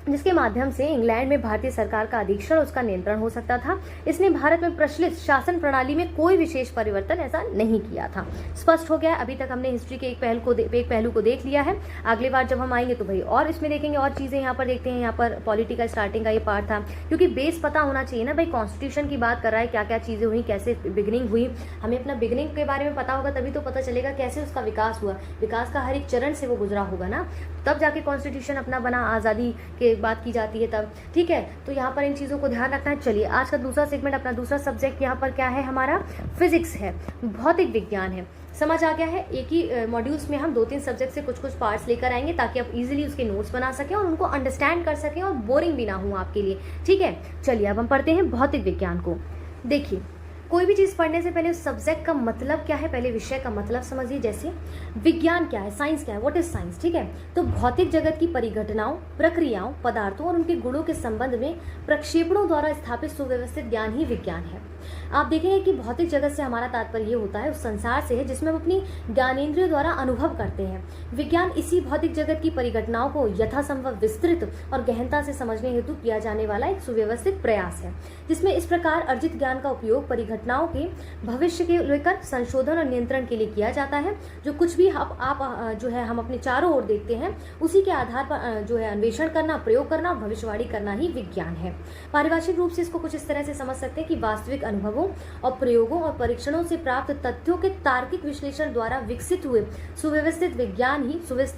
जिसके माध्यम से इंग्लैंड में भारतीय सरकार का अधीक्षण और उसका नियंत्रण हो सकता था। इसने भारत में प्रचलित शासन प्रणाली में कोई विशेष परिवर्तन ऐसा नहीं किया था। स्पष्ट हो गया है। अभी तक हमने हिस्ट्री के एक पहलू को देख लिया है। अगली बार जब हम आएंगे तो भाई और इसमें देखेंगे और चीजें यहाँ पर देखते हैं। यहाँ पर पॉलिटिकल स्टार्टिंग का ये पार्ट था, क्योंकि बेस पता होना चाहिए ना भाई, कॉन्स्टिट्यूशन की बात कर रहा है, क्या क्या चीजें हुई, कैसे बिगिनिंग हुई। हमें अपना बिगिनिंग के बारे में पता होगा तभी तो पता चलेगा कैसे उसका विकास हुआ। विकास का हर एक चरण से वो गुजरा होगा ना, तब जाके कॉन्स्टिट्यूशन अपना बना, आज़ादी के बात की जाती है तब। ठीक है, तो यहाँ पर इन चीज़ों को ध्यान रखना है। चलिए आज का दूसरा सेगमेंट, अपना दूसरा सब्जेक्ट यहाँ पर क्या है, हमारा फिजिक्स है, भौतिक विज्ञान है। समझ आ गया है। एक ही मॉड्यूल्स में हम 2-3 सब्जेक्ट से कुछ पार्ट्स लेकर आएंगे ताकि आप इजीली उसके नोट्स बना सकें और उनको अंडरस्टैंड कर सकें और बोरिंग भी ना हो आपके लिए। ठीक है, चलिए अब हम पढ़ते हैं भौतिक विज्ञान को। देखिए, कोई भी चीज़ पढ़ने से पहले उस सब्जेक्ट का मतलब क्या है, पहले विषय का मतलब समझिए। जैसे विज्ञान क्या है, साइंस क्या है, व्हाट इज साइंस। ठीक है, तो भौतिक जगत की परिघटनाओं, प्रक्रियाओं, पदार्थों और उनके गुणों के संबंध में प्रक्षेपणों द्वारा स्थापित सुव्यवस्थित ज्ञान ही विज्ञान है। आप देखेंगे कि भौतिक जगत से हमारा तात्पर्य ये होता है उस संसार से है जिसमें हम अपनी ज्ञानेंद्रियों द्वारा अनुभव करते हैं। विज्ञान इसी भौतिक जगत की परिघटनाओं को यथासंभव विस्तृत और गहनता से समझने हेतु किया जाने वाला एक सुव्यवस्थित प्रयास है, जिसमें इस प्रकार अर्जित ज्ञान का उपयोग परिघटनाओं के भविष्य के लेकर संशोधन और नियंत्रण के लिए किया जाता है। जो कुछ भी आप जो है हम अपने चारों ओर देखते हैं उसी के आधार पर जो है अन्वेषण करना, प्रयोग करना और भविष्यवाणी करना ही विज्ञान है। पारिभाषिक रूप से इसको कुछ इस तरह से समझ सकते हैं कि वास्तविक अनुभवों और प्रयोगों और परीक्षणों से प्राप्त तथ्यों के तार्किक विश्लेषण द्वारा विकसित हुए सुव्यवस्थित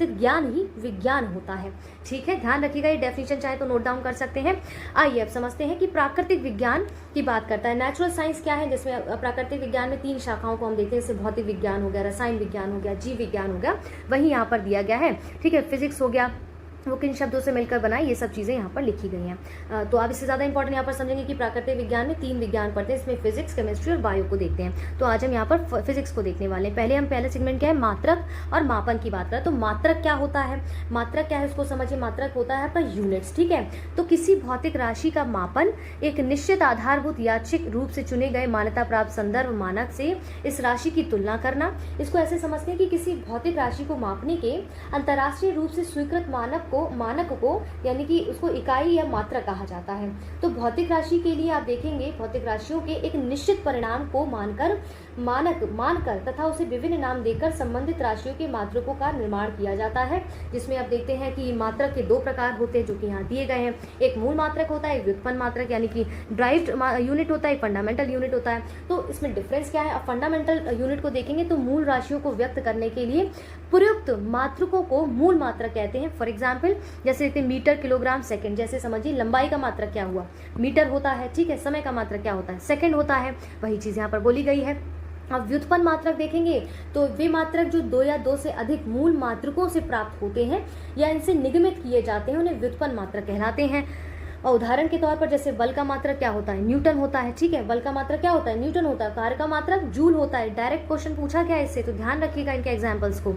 ज्ञान ही विज्ञान होता है। ठीक है, ध्यान रखिएगा, ये डेफिनेशन चाहे तो नोट डाउन कर सकते हैं। आइए अब समझते हैं कि प्राकृतिक विज्ञान की बात करता है। नेचुरल साइंस क्या है, जिसमें प्राकृतिक विज्ञान में 3 शाखाओं को हम देखते हैं, जैसे भौतिक विज्ञान हो गया, रसायन विज्ञान हो गया, जीव विज्ञान हो गया, वही यहाँ पर दिया गया है। ठीक है, फिजिक्स हो गया, वो किन शब्दों से मिलकर बनाई, ये सब चीज़ें यहाँ पर लिखी गई हैं। तो आप इससे ज़्यादा इंपॉर्टेंट यहाँ पर समझेंगे कि प्राकृतिक विज्ञान में 3 विज्ञान पढ़ते हैं, इसमें फिजिक्स, केमिस्ट्री और बायो को देखते हैं। तो आज हम यहाँ पर फिजिक्स को देखने वाले हैं। पहले सेगमेंट क्या है, मात्रक और मापन की बात करें। तो मात्रक क्या होता है, मात्रक क्या है उसको समझिए। मात्रक होता है आपका यूनिट्स। ठीक है, तो किसी भौतिक राशि का मापन एक निश्चित आधारभूत यादृच्छिक रूप से चुने गए मान्यता प्राप्त संदर्भ मानक से इस राशि की तुलना करना। इसको ऐसे समझते हैं कि किसी भौतिक राशि को मापने के अंतर्राष्ट्रीय रूप से स्वीकृत मानक को यानी कि उसको इकाई या मात्रा कहा जाता है। तो भौतिक राशि के लिए आप देखेंगे भौतिक राशियों के एक निश्चित परिणाम को मानकर तथा उसे विभिन्न नाम देकर संबंधित राशियों के मात्रकों का निर्माण किया जाता है, जिसमें आप देखते हैं कि मात्रक के 2 प्रकार होते हैं जो कि यहाँ दिए गए हैं। एक मूल मात्रक होता है, एक व्युत्पन्न मात्रक यानी कि ड्राइव्ड यूनिट होता है, फंडामेंटल यूनिट होता है। तो इसमें डिफरेंस क्या है, आप फंडामेंटल यूनिट को देखेंगे तो मूल राशियों को व्यक्त करने के लिए प्रयुक्त मात्रकों को मूल मात्रक कहते हैं। फॉर एग्जाम्पल जैसे देखते हैं मीटर, किलोग्राम, सेकंड। जैसे समझिए लंबाई का मात्रक क्या हुआ, मीटर होता है। ठीक है, समय का मात्रक क्या होता है, सेकंड होता है। वही चीज़ यहाँ पर बोली गई है। अब व्युत्पन्न मात्रक देखेंगे तो वे मात्रक जो 2 या 2 से अधिक मूल मात्रकों से प्राप्त होते हैं या इनसे निगमित किए जाते हैं उन्हें व्युत्पन्न मात्रक कहलाते हैं। और उदाहरण के तौर पर जैसे बल का मात्रक क्या होता है, न्यूटन होता है। ठीक है, बल का मात्रक क्या होता है, न्यूटन होता है। कार्य का मात्रक जूल होता है। डायरेक्ट क्वेश्चन पूछा गया इससे, तो ध्यान रखिएगा इनके एग्जाम्पल्स को।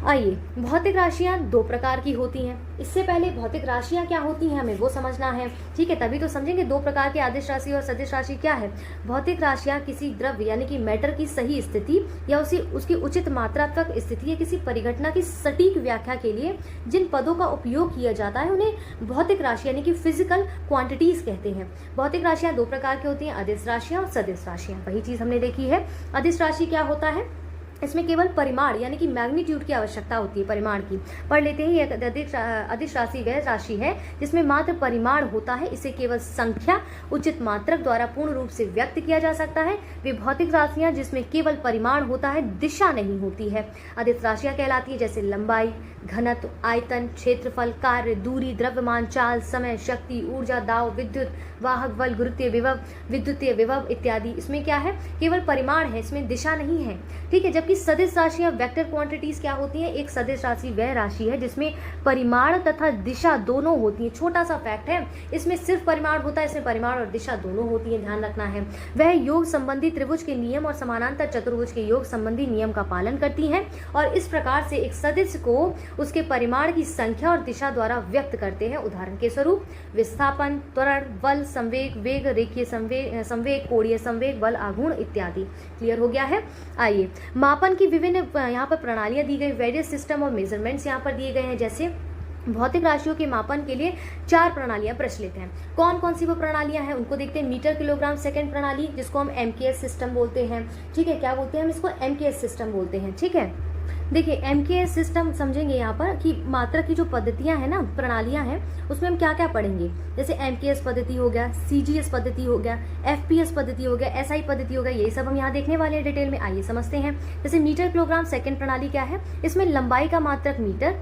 आइए, भौतिक राशियां 2 प्रकार की होती हैं। इससे पहले भौतिक राशियां क्या होती हैं हमें वो समझना है। ठीक है, तभी तो समझेंगे 2 प्रकार के आदिश राशि और सदिश राशि क्या है। भौतिक राशियां किसी द्रव्य यानी कि मैटर की सही स्थिति या उसकी उचित मात्रात्मक स्थिति या किसी परिघटना की सटीक व्याख्या के लिए जिन पदों का उपयोग किया जाता है उन्हें भौतिक राशि यानी कि फिजिकल क्वांटिटीज कहते हैं। भौतिक राशियां 2 प्रकार की होती हैं, अदिश राशियां और सदिश राशियां। वही चीज हमने देखी है। अदिश राशि क्या होता है, इसमें केवल परिमाण यानी कि मैग्नीट्यूड की आवश्यकता होती है, परिमाण की। पढ़ लेते हैं, एक अदिश राशि वह राशि है जिसमें मात्र परिमाण होता है। इसे केवल संख्या उचित मात्रक द्वारा पूर्ण रूप से व्यक्त किया जा सकता है। वे भौतिक राशियां जिसमें केवल परिमाण होता है, दिशा नहीं होती है, अदिश राशियां कहलाती है। जैसे लंबाई, घनत्व, आयतन, क्षेत्रफल, कार्य, दूरी, द्रव्यमान, चाल, समय, शक्ति, ऊर्जा, दाव, विद्युत वाहक बल, गुरुत्वीय विभव, विद्युतीय विभव इत्यादि। इसमें क्या है, केवल परिमाण है, इसमें दिशा नहीं है। ठीक है, जबकि सदिश राशियां वेक्टर क्वांटिटीज क्या होती हैं, एक सदिश राशि वह राशि है जिसमें परिमाण तथा दिशा दोनों होती है। छोटा सा फैक्ट है, इसमें सिर्फ परिमाण होता है, इसमें परिमाण और दिशा दोनों होती है, ध्यान रखना है। वह योग संबंधी त्रिभुज के नियम और समानांतर चतुर्भुज के योग संबंधी नियम का पालन करती है और इस प्रकार से एक सदिश को उसके परिमाण की संख्या और दिशा द्वारा व्यक्त करते हैं। उदाहरण के स्वरूप विस्थापन, त्वरण, बल, संवेग, वेग, रेखीय संवेग, कोणीय संवेग, बल, आघूर्ण इत्यादि। क्लियर हो गया है। आइए, मापन की विभिन्न यहाँ पर प्रणालियां दी गई, वेरियस सिस्टम और मेजरमेंट्स यहाँ पर दिए गए हैं। जैसे भौतिक राशियों के मापन के लिए 4 प्रणालियां प्रचलित हैं। कौन कौन सी वो प्रणालियां हैं उनको देखते हैं। मीटर किलोग्राम सेकंड प्रणाली, जिसको हम MKS सिस्टम बोलते हैं, ठीक है। क्या बोलते हैं हम इसको? MKS सिस्टम बोलते हैं, ठीक है। देखिए MKS सिस्टम समझेंगे यहाँ पर कि मात्रा की जो पद्धतियां हैं ना, प्रणालियां हैं, उसमें हम क्या क्या पढ़ेंगे। जैसे MKS पद्धति हो गया, CGS पद्धति हो गया, FPS पद्धति हो गया, SI पद्धति हो गया, ये सब हम यहाँ देखने वाले हैं डिटेल में। आइए समझते हैं। जैसे मीटर किलोग्राम सेकंड प्रणाली क्या है? इसमें लंबाई का मात्रक मीटर,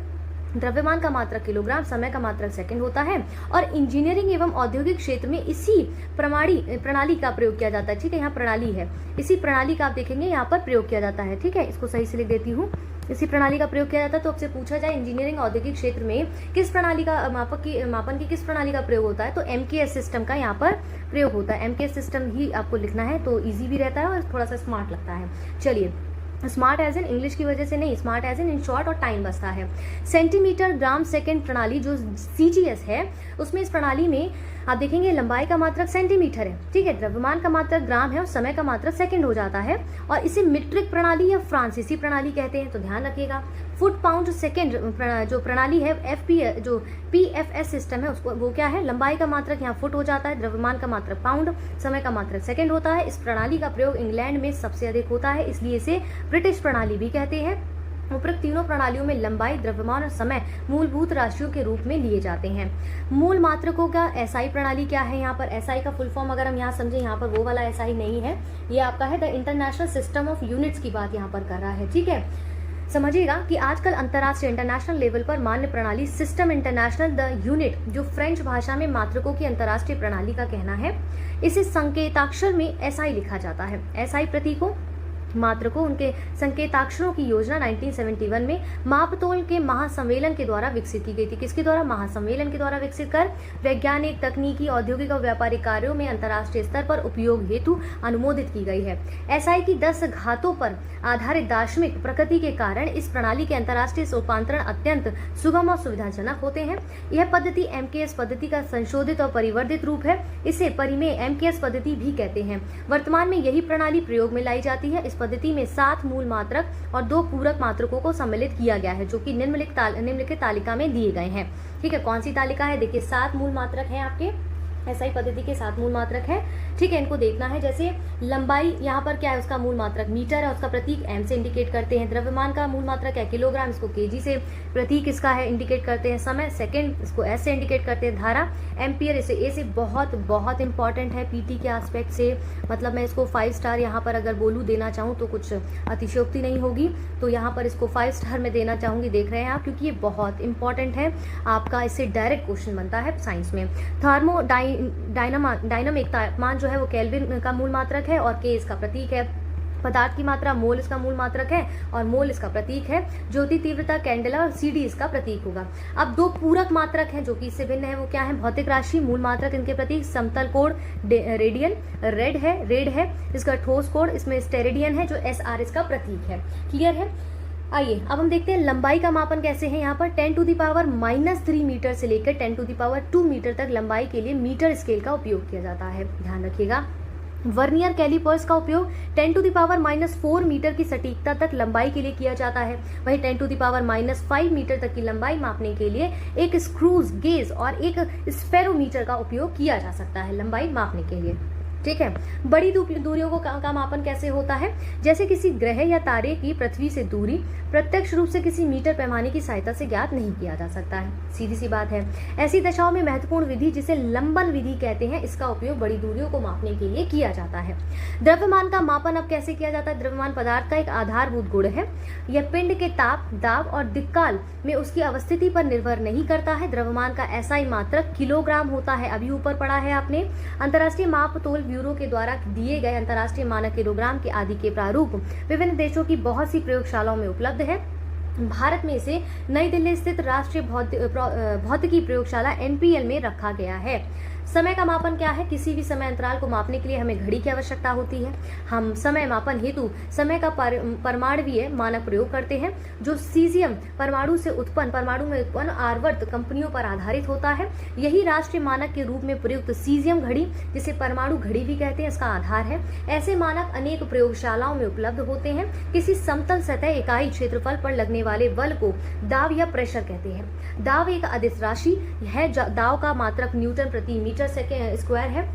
द्रव्यमान का मात्रक किलोग्राम, समय का मात्रक सेकंड होता है और इंजीनियरिंग एवं औद्योगिक क्षेत्र में इसी प्रणाली का प्रयोग किया जाता है, ठीक है। यहाँ प्रणाली है, इसी प्रणाली का आप देखेंगे यहाँ पर प्रयोग किया जाता है, ठीक है। इसको सही से लिख देती हूँ। इसी प्रणाली का प्रयोग किया जाता है। तो आपसे पूछा जाए इंजीनियरिंग औद्योगिक क्षेत्र में किस प्रणाली का मापन की किस प्रणाली का प्रयोग होता है, तो MKS सिस्टम का यहाँ पर प्रयोग होता है। MKS सिस्टम ही आपको लिखना है, तो ईजी भी रहता है और थोड़ा सा स्मार्ट लगता है। चलिए, स्मार्ट एज इन इंग्लिश की वजह से नहीं, स्मार्ट एज इन शॉर्ट और टाइम बचता है। सेंटीमीटर ग्राम सेकंड प्रणाली जो CGS है, उसमें इस प्रणाली में आप देखेंगे लंबाई का मात्रक सेंटीमीटर है, ठीक है। द्रव्यमान का मात्रक ग्राम है और समय का मात्रक सेकंड हो जाता है और इसे मीट्रिक प्रणाली या फ्रांसीसी प्रणाली कहते हैं, तो ध्यान रखिएगा। फुट पाउंड सेकंड जो प्रणाली है, जो PFS सिस्टम है, उसको वो क्या है? लंबाई का मात्रक यहाँ फुट हो जाता है, द्रव्यमान का मात्रक पाउंड, समय का मात्रक सेकंड होता है। इस प्रणाली का प्रयोग इंग्लैंड में सबसे अधिक होता है, इसलिए इसे ब्रिटिश प्रणाली भी कहते हैं। उपरोक्त तीनों प्रणालियों में लंबाई, द्रव्यमान और समय मूलभूत राशियों के रूप में लिए जाते हैं। मूल मात्रकों का SI प्रणाली क्या है? यहाँ पर SI का फुल फॉर्म अगर हम यहाँ समझें, यहाँ पर वो वाला SI नहीं है, ये आपका है the international system of units की बात यहाँ पर कर रहा है, ठीक है। समझिएगा कि आजकल अंतर्राष्ट्रीय इंटरनेशनल लेवल पर मान्य प्रणाली सिस्टम इंटरनेशनल द यूनिट, जो फ्रेंच भाषा में मात्रकों की अंतर्राष्ट्रीय प्रणाली का कहना है, इसे संकेताक्षर में SI लिखा जाता है। SI प्रतीकों, मात्रकों, उनके संकेताक्षरों की योजना 1971 में मापतोल के महासम्मेलन के द्वारा विकसित की गई थी। किसके द्वारा? महासम्मेलन के द्वारा विकसित कर वैज्ञानिक, तकनीकी, औद्योगिक और व्यापारिक कार्यों में अंतर्राष्ट्रीय स्तर पर उपयोग हेतु अनुमोदित की गई है। SI की 10 घातों पर आधारित दार्शनिक प्रकृति के कारण इस प्रणाली के अंतर्राष्ट्रीय रूपांतरण अत्यंत सुगम और सुविधाजनक होते हैं। यह पद्धति MKS पद्धति का संशोधित और परिवर्धित रूप है। इसे परिमेय MKS पद्धति भी कहते हैं। वर्तमान में यही प्रणाली प्रयोग में लाई जाती है। इस पद्धति में 7 मूल मात्रक और 2 पूरक मात्रकों को सम्मिलित किया गया है, जो कि निम्नलिखित तालिका में दिए गए हैं, ठीक है। कौन सी तालिका है? देखिए 7 मूल मात्रक हैं आपके SI पद्धति के 7 मूल मात्रक है, ठीक है। इनको देखना है। जैसे लंबाई यहाँ पर क्या है? उसका मूल मात्रक मीटर है, उसका प्रतीक M से इंडिकेट करते हैं। द्रव्यमान का मूल मात्रक है किलोग्राम, इसको kg से प्रतीक इसका है इंडिकेट करते हैं। समय सेकंड, इसको S से इंडिकेट करते हैं। धारा एम्पियर, इसे A से बहुत बहुत इंपॉर्टेंट है PT के एस्पेक्ट से, मतलब मैं इसको 5 स्टार यहाँ पर अगर बोलूँ देना चाहूँ तो कुछ अतिशयोक्ति नहीं होगी, तो यहाँ पर इसको 5 स्टार में देना चाहूँगी। देख रहे हैं आप, क्योंकि ये बहुत इंपॉर्टेंट है आपका, इससे डायरेक्ट क्वेश्चन बनता है साइंस में। डायनामिक तापमान जो है वो केल्विन का मूल मात्रक है और K इसका प्रतीक है। पदार्थ की मात्रा मोल इसका मूल मात्रक है और मोल इसका प्रतीक है। ज्योति तीव्रता कैंडेला और CD इसका प्रतीक होगा। अब 2 पूरक मात्रक हैं जो कि इससे भिन्न है, वो क्या है? भौतिक राशि, मूल मात्रक इनके प्रतीक समतल कोण रेडियन, रेड है इसका ठोस कोण, इसमें स्टेरेडियन है जो SR इसका प्रतीक है। क्लियर है? आइए अब हम देखते हैं लंबाई का मापन कैसे है। यहाँ पर 10⁻³ मीटर से लेकर 10⁻² मीटर तक लंबाई के लिए मीटर स्केल का उपयोग किया जाता है, ध्यान रखिएगा। वर्नियर कैलिपर्स का उपयोग 10⁻⁴ मीटर की सटीकता तक लंबाई के लिए किया जाता है। वहीं 10⁻⁵ मीटर तक की लंबाई मापने के लिए एक स्क्रूज, गेज और एक स्फेरोमीटर का उपयोग किया जा सकता है लंबाई मापने के लिए, ठीक है। बड़ी दूरियों का मापन कैसे होता है? जैसे किसी ग्रह या तारे की पृथ्वी से दूरी प्रत्यक्ष रूप से किसी मीटर पैमाने की सहायता से ज्ञात नहीं किया जा सकता है, सीधी सी बात है। ऐसी दशाओं में महत्वपूर्ण विधि, जिसे लंबन विधि कहते हैं, इसका उपयोग बड़ी दूरियों को मापने के लिए किया जाता है। द्रव्यमान का मापन अब कैसे किया जाता है? द्रव्यमान पदार्थ का एक आधारभूत गुण है। यह पिंड के ताप, दाब और दिक्काल में उसकी अवस्थिति पर निर्भर नहीं करता है। द्रव्यमान का SI मात्रक किलोग्राम होता है, अभी ऊपर पढ़ा है आपने। अंतर्राष्ट्रीय माप तोल ब्यूरो के द्वारा दिए गए अंतर्राष्ट्रीय मानक किलोग्राम के आदि के प्रारूप विभिन्न देशों की बहुत सी प्रयोगशालाओं में उपलब्ध है। भारत में इसे नई दिल्ली स्थित राष्ट्रीय भौतिकी प्रयोगशाला NPL में रखा गया है। समय का मापन क्या है? किसी भी समय अंतराल को मापने के लिए हमें घड़ी की आवश्यकता होती है। हम समय मापन हेतु समय का परमाणुवीय मानक प्रयोग करते हैं, जो सीजियम परमाणु में उत्पन्न आवर्त कंपनियों पर आधारित होता है। यही राष्ट्रीय मानक के रूप में प्रयुक्त सीजियम घड़ी, जिसे परमाणु घड़ी भी कहते हैं, इसका आधार है। ऐसे मानक अनेक प्रयोगशालाओं में उपलब्ध होते हैं। किसी समतल सतह इकाई क्षेत्रफल पर लगने वाले बल को दाब या प्रेशर कहते हैं। दाब एक अदिश राशि है। दाब का मात्रक न्यूटन प्रति मीटर स्क्वायर है,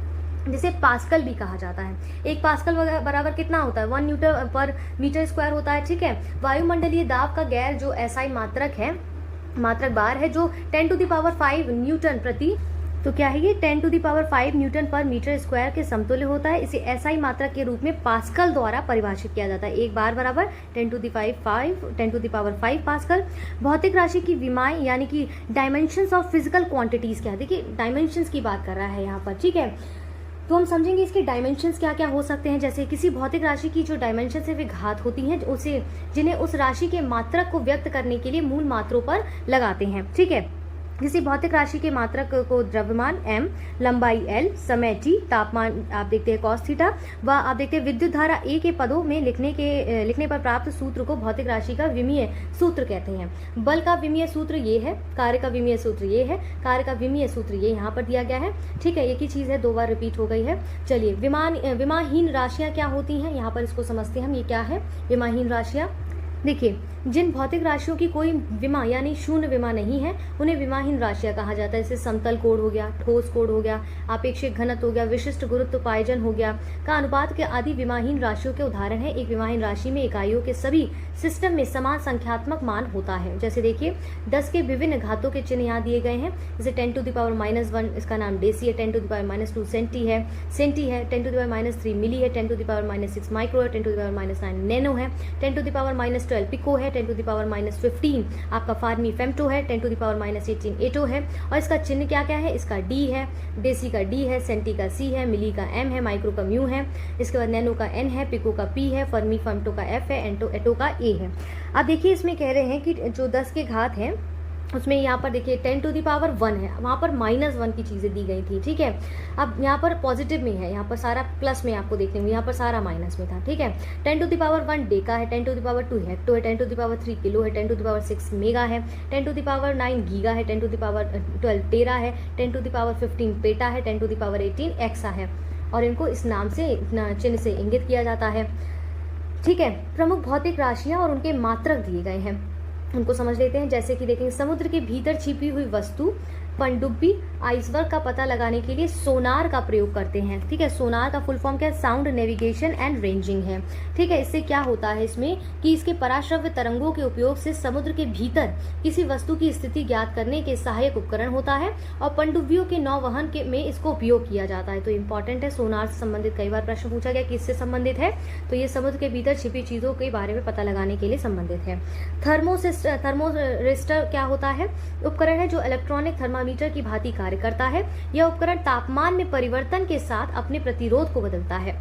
जिसे पास्कल भी कहा जाता है। एक पास्कल बराबर कितना होता है? 1 न्यूटन पर मीटर स्क्वायर होता है। ठीक है। वायुमंडलीय दाब का गैर जो एसआई मात्रक बार है, जो 10⁵ न्यूटन प्रति, तो क्या है ये? 10⁵ न्यूटन पर मीटर स्क्वायर के समतुल्य होता है। इसे एसआई मात्रक के रूप में पास्कल द्वारा परिभाषित किया जाता है। एक बार बराबर 10⁵ पास्कल। भौतिक राशि की विमाएं यानी कि डायमेंशंस ऑफ फिजिकल क्वांटिटीज क्या है? देखिए, डायमेंशंस की बात कर रहा है यहाँ पर। ठीक है, तो हम समझेंगे इसके डायमेंशंस क्या क्या हो सकते हैं। जैसे किसी भौतिक राशि की जो डायमेंशन है वे घात होती हैं, जिन्हें उस राशि के मात्रक को व्यक्त करने के लिए मूल मात्रों पर लगाते हैं। ठीक है। किसी भौतिक राशि के मात्रक को द्रव्यमान m, लंबाई l, समय t, तापमान आप देखते हैं cos थीटा, व आप देखते हैं विद्युत धारा A के पदों में लिखने पर प्राप्त सूत्र को भौतिक राशि का विमीय सूत्र कहते हैं। बल का विमीय सूत्र ये है, कार्य का विमीय सूत्र ये है, कार्य का विमीय सूत्र ये यहाँ पर दिया गया है। ठीक है, एक ही चीज़ है, 2 बार रिपीट हो गई है। चलिए, विमाहीन राशियाँ क्या होती हैं, यहाँ पर इसको समझते हैं हम। ये क्या है विमाहीन राशियाँ? देखिए, जिन भौतिक राशियों की कोई विमा यानी शून्य विमा नहीं है, उन्हें विमाहीन राशियां कहा जाता है। जैसे समतल कोण हो गया, ठोस कोण हो गया, आपेक्षिक घनत्व हो गया, विशिष्ट गुरुत्व पायजन हो गया का अनुपात के आदि विमाहीन राशियों के उदाहरण है। एक विमाहीन राशि में इकाइयों के सभी सिस्टम में समान संख्यात्मक मान होता है। जैसे देखिए, 10 के विभिन्न घातों के चिन्ह यहाँ दिए गए हैं। जैसे 10⁻⁻1 इसका नाम डेसी है, 10⁻⁻2 सेंटी है, 10⁻3 मिली है, 10⁻6 माइक्रो है, 10⁻9 नैनो है, 10⁻12 पिको है, 10⁻15 आपका फार्मी फेम्टो है, 10⁻18 एटो है। और इसका चिन्ह क्या क्या है? इसका डी है, डेसी का डी है, सेंटी का सी है, मिली का एम है, माइक्रो का म्यू है, इसके बाद नैनो का एन है, पिको का पी है, फर्मी फेम्टो का एफ है, एटो का ए है। अब देखिए, इसमें कह रहे हैं कि जो 10 के घात हैं उसमें यहाँ पर देखिए 10⁻1 है, वहाँ पर -1 की चीज़ें दी गई थी। ठीक है, अब यहाँ पर पॉजिटिव में है, यहाँ पर सारा प्लस में आपको देखने में, यहाँ पर सारा माइनस में था। ठीक है, 10⁻1 डेका है, 10⁻2 हेक्टो है, 10⁻3 किलो है, 10⁻6 मेगा है, 10⁻9 गीगा है, 10⁻12 टेरा है, 10⁻15 पेटा है, 10⁻18 एक्सा है। और इनको इस नाम से, चिन्ह से इंगित किया जाता है। ठीक है, प्रमुख भौतिक राशियाँ और उनके मात्रक दिए गए हैं, उनको समझ लेते हैं। जैसे कि देखेंगे, समुद्र के भीतर छिपी हुई वस्तु पनडुब्बी आइसबर्ग का पता लगाने के लिए सोनार का प्रयोग करते हैं। ठीक है, सोनार का फुल फॉर्म क्या है? साउंड नेविगेशन एंड रेंजिंग है। ठीक है, इससे क्या होता है इसमें कि इसके पराश्रव्य तरंगों के उपयोग से समुद्र के भीतर किसी वस्तु की स्थिति ज्ञात करने के सहायक उपकरण होता है, और पनडुब्बियों के नौवहन में इसको उपयोग किया जाता है। तो इंपॉर्टेंट है, सोनार से संबंधित कई बार प्रश्न पूछा गया, किससे संबंधित है? तो ये समुद्र के भीतर छिपी चीजों के बारे में पता लगाने के लिए संबंधित है। थर्मोरिस्टर क्या होता है? उपकरण है जो इलेक्ट्रॉनिक थर्मामीटर की भांति कार्य करता है। यह उपकरण तापमान में परिवर्तन के साथ अपने प्रतिरोध को बदलता है।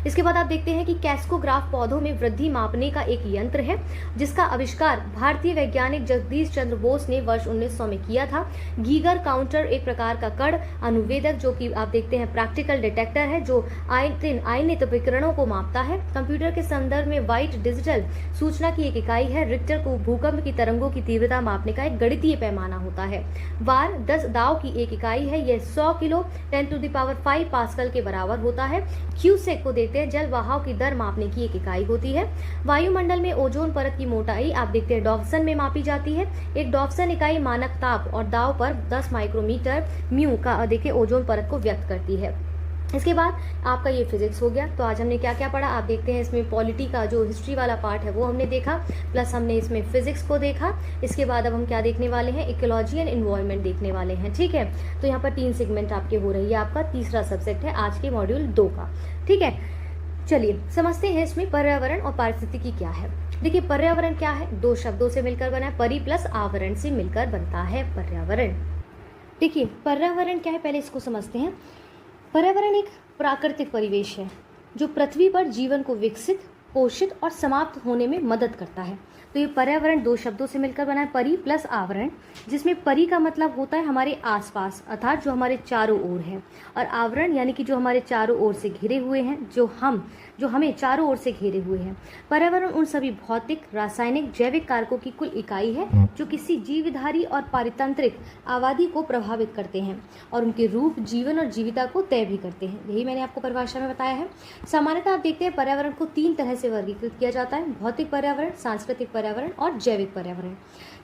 इसके बाद आप देखते हैं कि कैस्कोग्राफ पौधों में वृद्धि मापने का एक यंत्र है, जिसका आविष्कार भारतीय वैज्ञानिक जगदीश चंद्र बोस ने वर्ष 1900 में किया था। गीगर काउंटर एक प्रकार का कण अनुवेदक, जो कि आप देखते हैं प्रैक्टिकल डिटेक्टर है, जो आयनित विकिरणों को मापता है। कंप्यूटर के संदर्भ में वाइट डिजिटल सूचना की एक इकाई है। रिक्टर को भूकंप की तरंगों की तीव्रता मापने का एक गणितीय पैमाना होता है। वार 10 दाव की एक इकाई है, यह 100 किलो 10⁵ पास्कल के बराबर होता है। क्यूसेक को देखते हैं, जल बहाव की दर मापने की एक इकाई होती है। वायुमंडल में ओजोन परत की मोटाई आप देखते हैं डॉप्सन में मापी जाती है। एक डॉप्सन इकाई मानक ताप और दाव पर 10 माइक्रोमीटर म्यू का देखिए ओजोन परत को व्यक्त करती है। इसके बाद आपका ये फिजिक्स हो गया। तो आज हमने क्या क्या पढ़ा आप देखते हैं, इसमें पॉलिटी का जो हिस्ट्री वाला पार्ट है वो हमने देखा, प्लस हमने इसमें फिजिक्स को देखा। इसके बाद अब हम क्या देखने वाले हैं, इकोलॉजी एंड एनवायरनमेंट देखने वाले हैं। ठीक है, तो यहाँ पर 3 सेगमेंट आपके हो रही है। आपका तीसरा सब्जेक्ट है आज के मॉड्यूल 2 का। ठीक है, चलिए समझते हैं इसमें पर्यावरण और पारिस्थितिकी क्या है। देखिए, पर्यावरण क्या है? 2 शब्दों से मिलकर बना है, परि प्लस आवरण से मिलकर बनता है पर्यावरण। देखिए, पर्यावरण क्या है पहले इसको समझते हैं। पर्यावरण एक प्राकृतिक परिवेश है जो पृथ्वी पर जीवन को विकसित पोषित और समाप्त होने में मदद करता है। तो ये पर्यावरण दो शब्दों से मिलकर बना है, परि प्लस आवरण, जिसमें परि का मतलब होता है हमारे आसपास अर्थात जो हमारे चारों ओर है, और आवरण यानी कि जो हमारे चारों ओर से घिरे हुए हैं, जो हमें चारों ओर से घेरे हुए हैं। पर्यावरण उन सभी भौतिक, रासायनिक, जैविक कारकों की कुल इकाई है जो किसी जीवधारी और पारितंत्रिक आबादी को प्रभावित करते हैं और उनके रूप, जीवन और जीविता को तय भी करते हैं। यही मैंने आपको परिभाषा में बताया है। सामान्यतः आप देखते हैं पर्यावरण को 3 तरह से वर्गीकृत किया जाता है: भौतिक पर्यावरण, सांस्कृतिक पर्यावरण और जैविक पर्यावरण।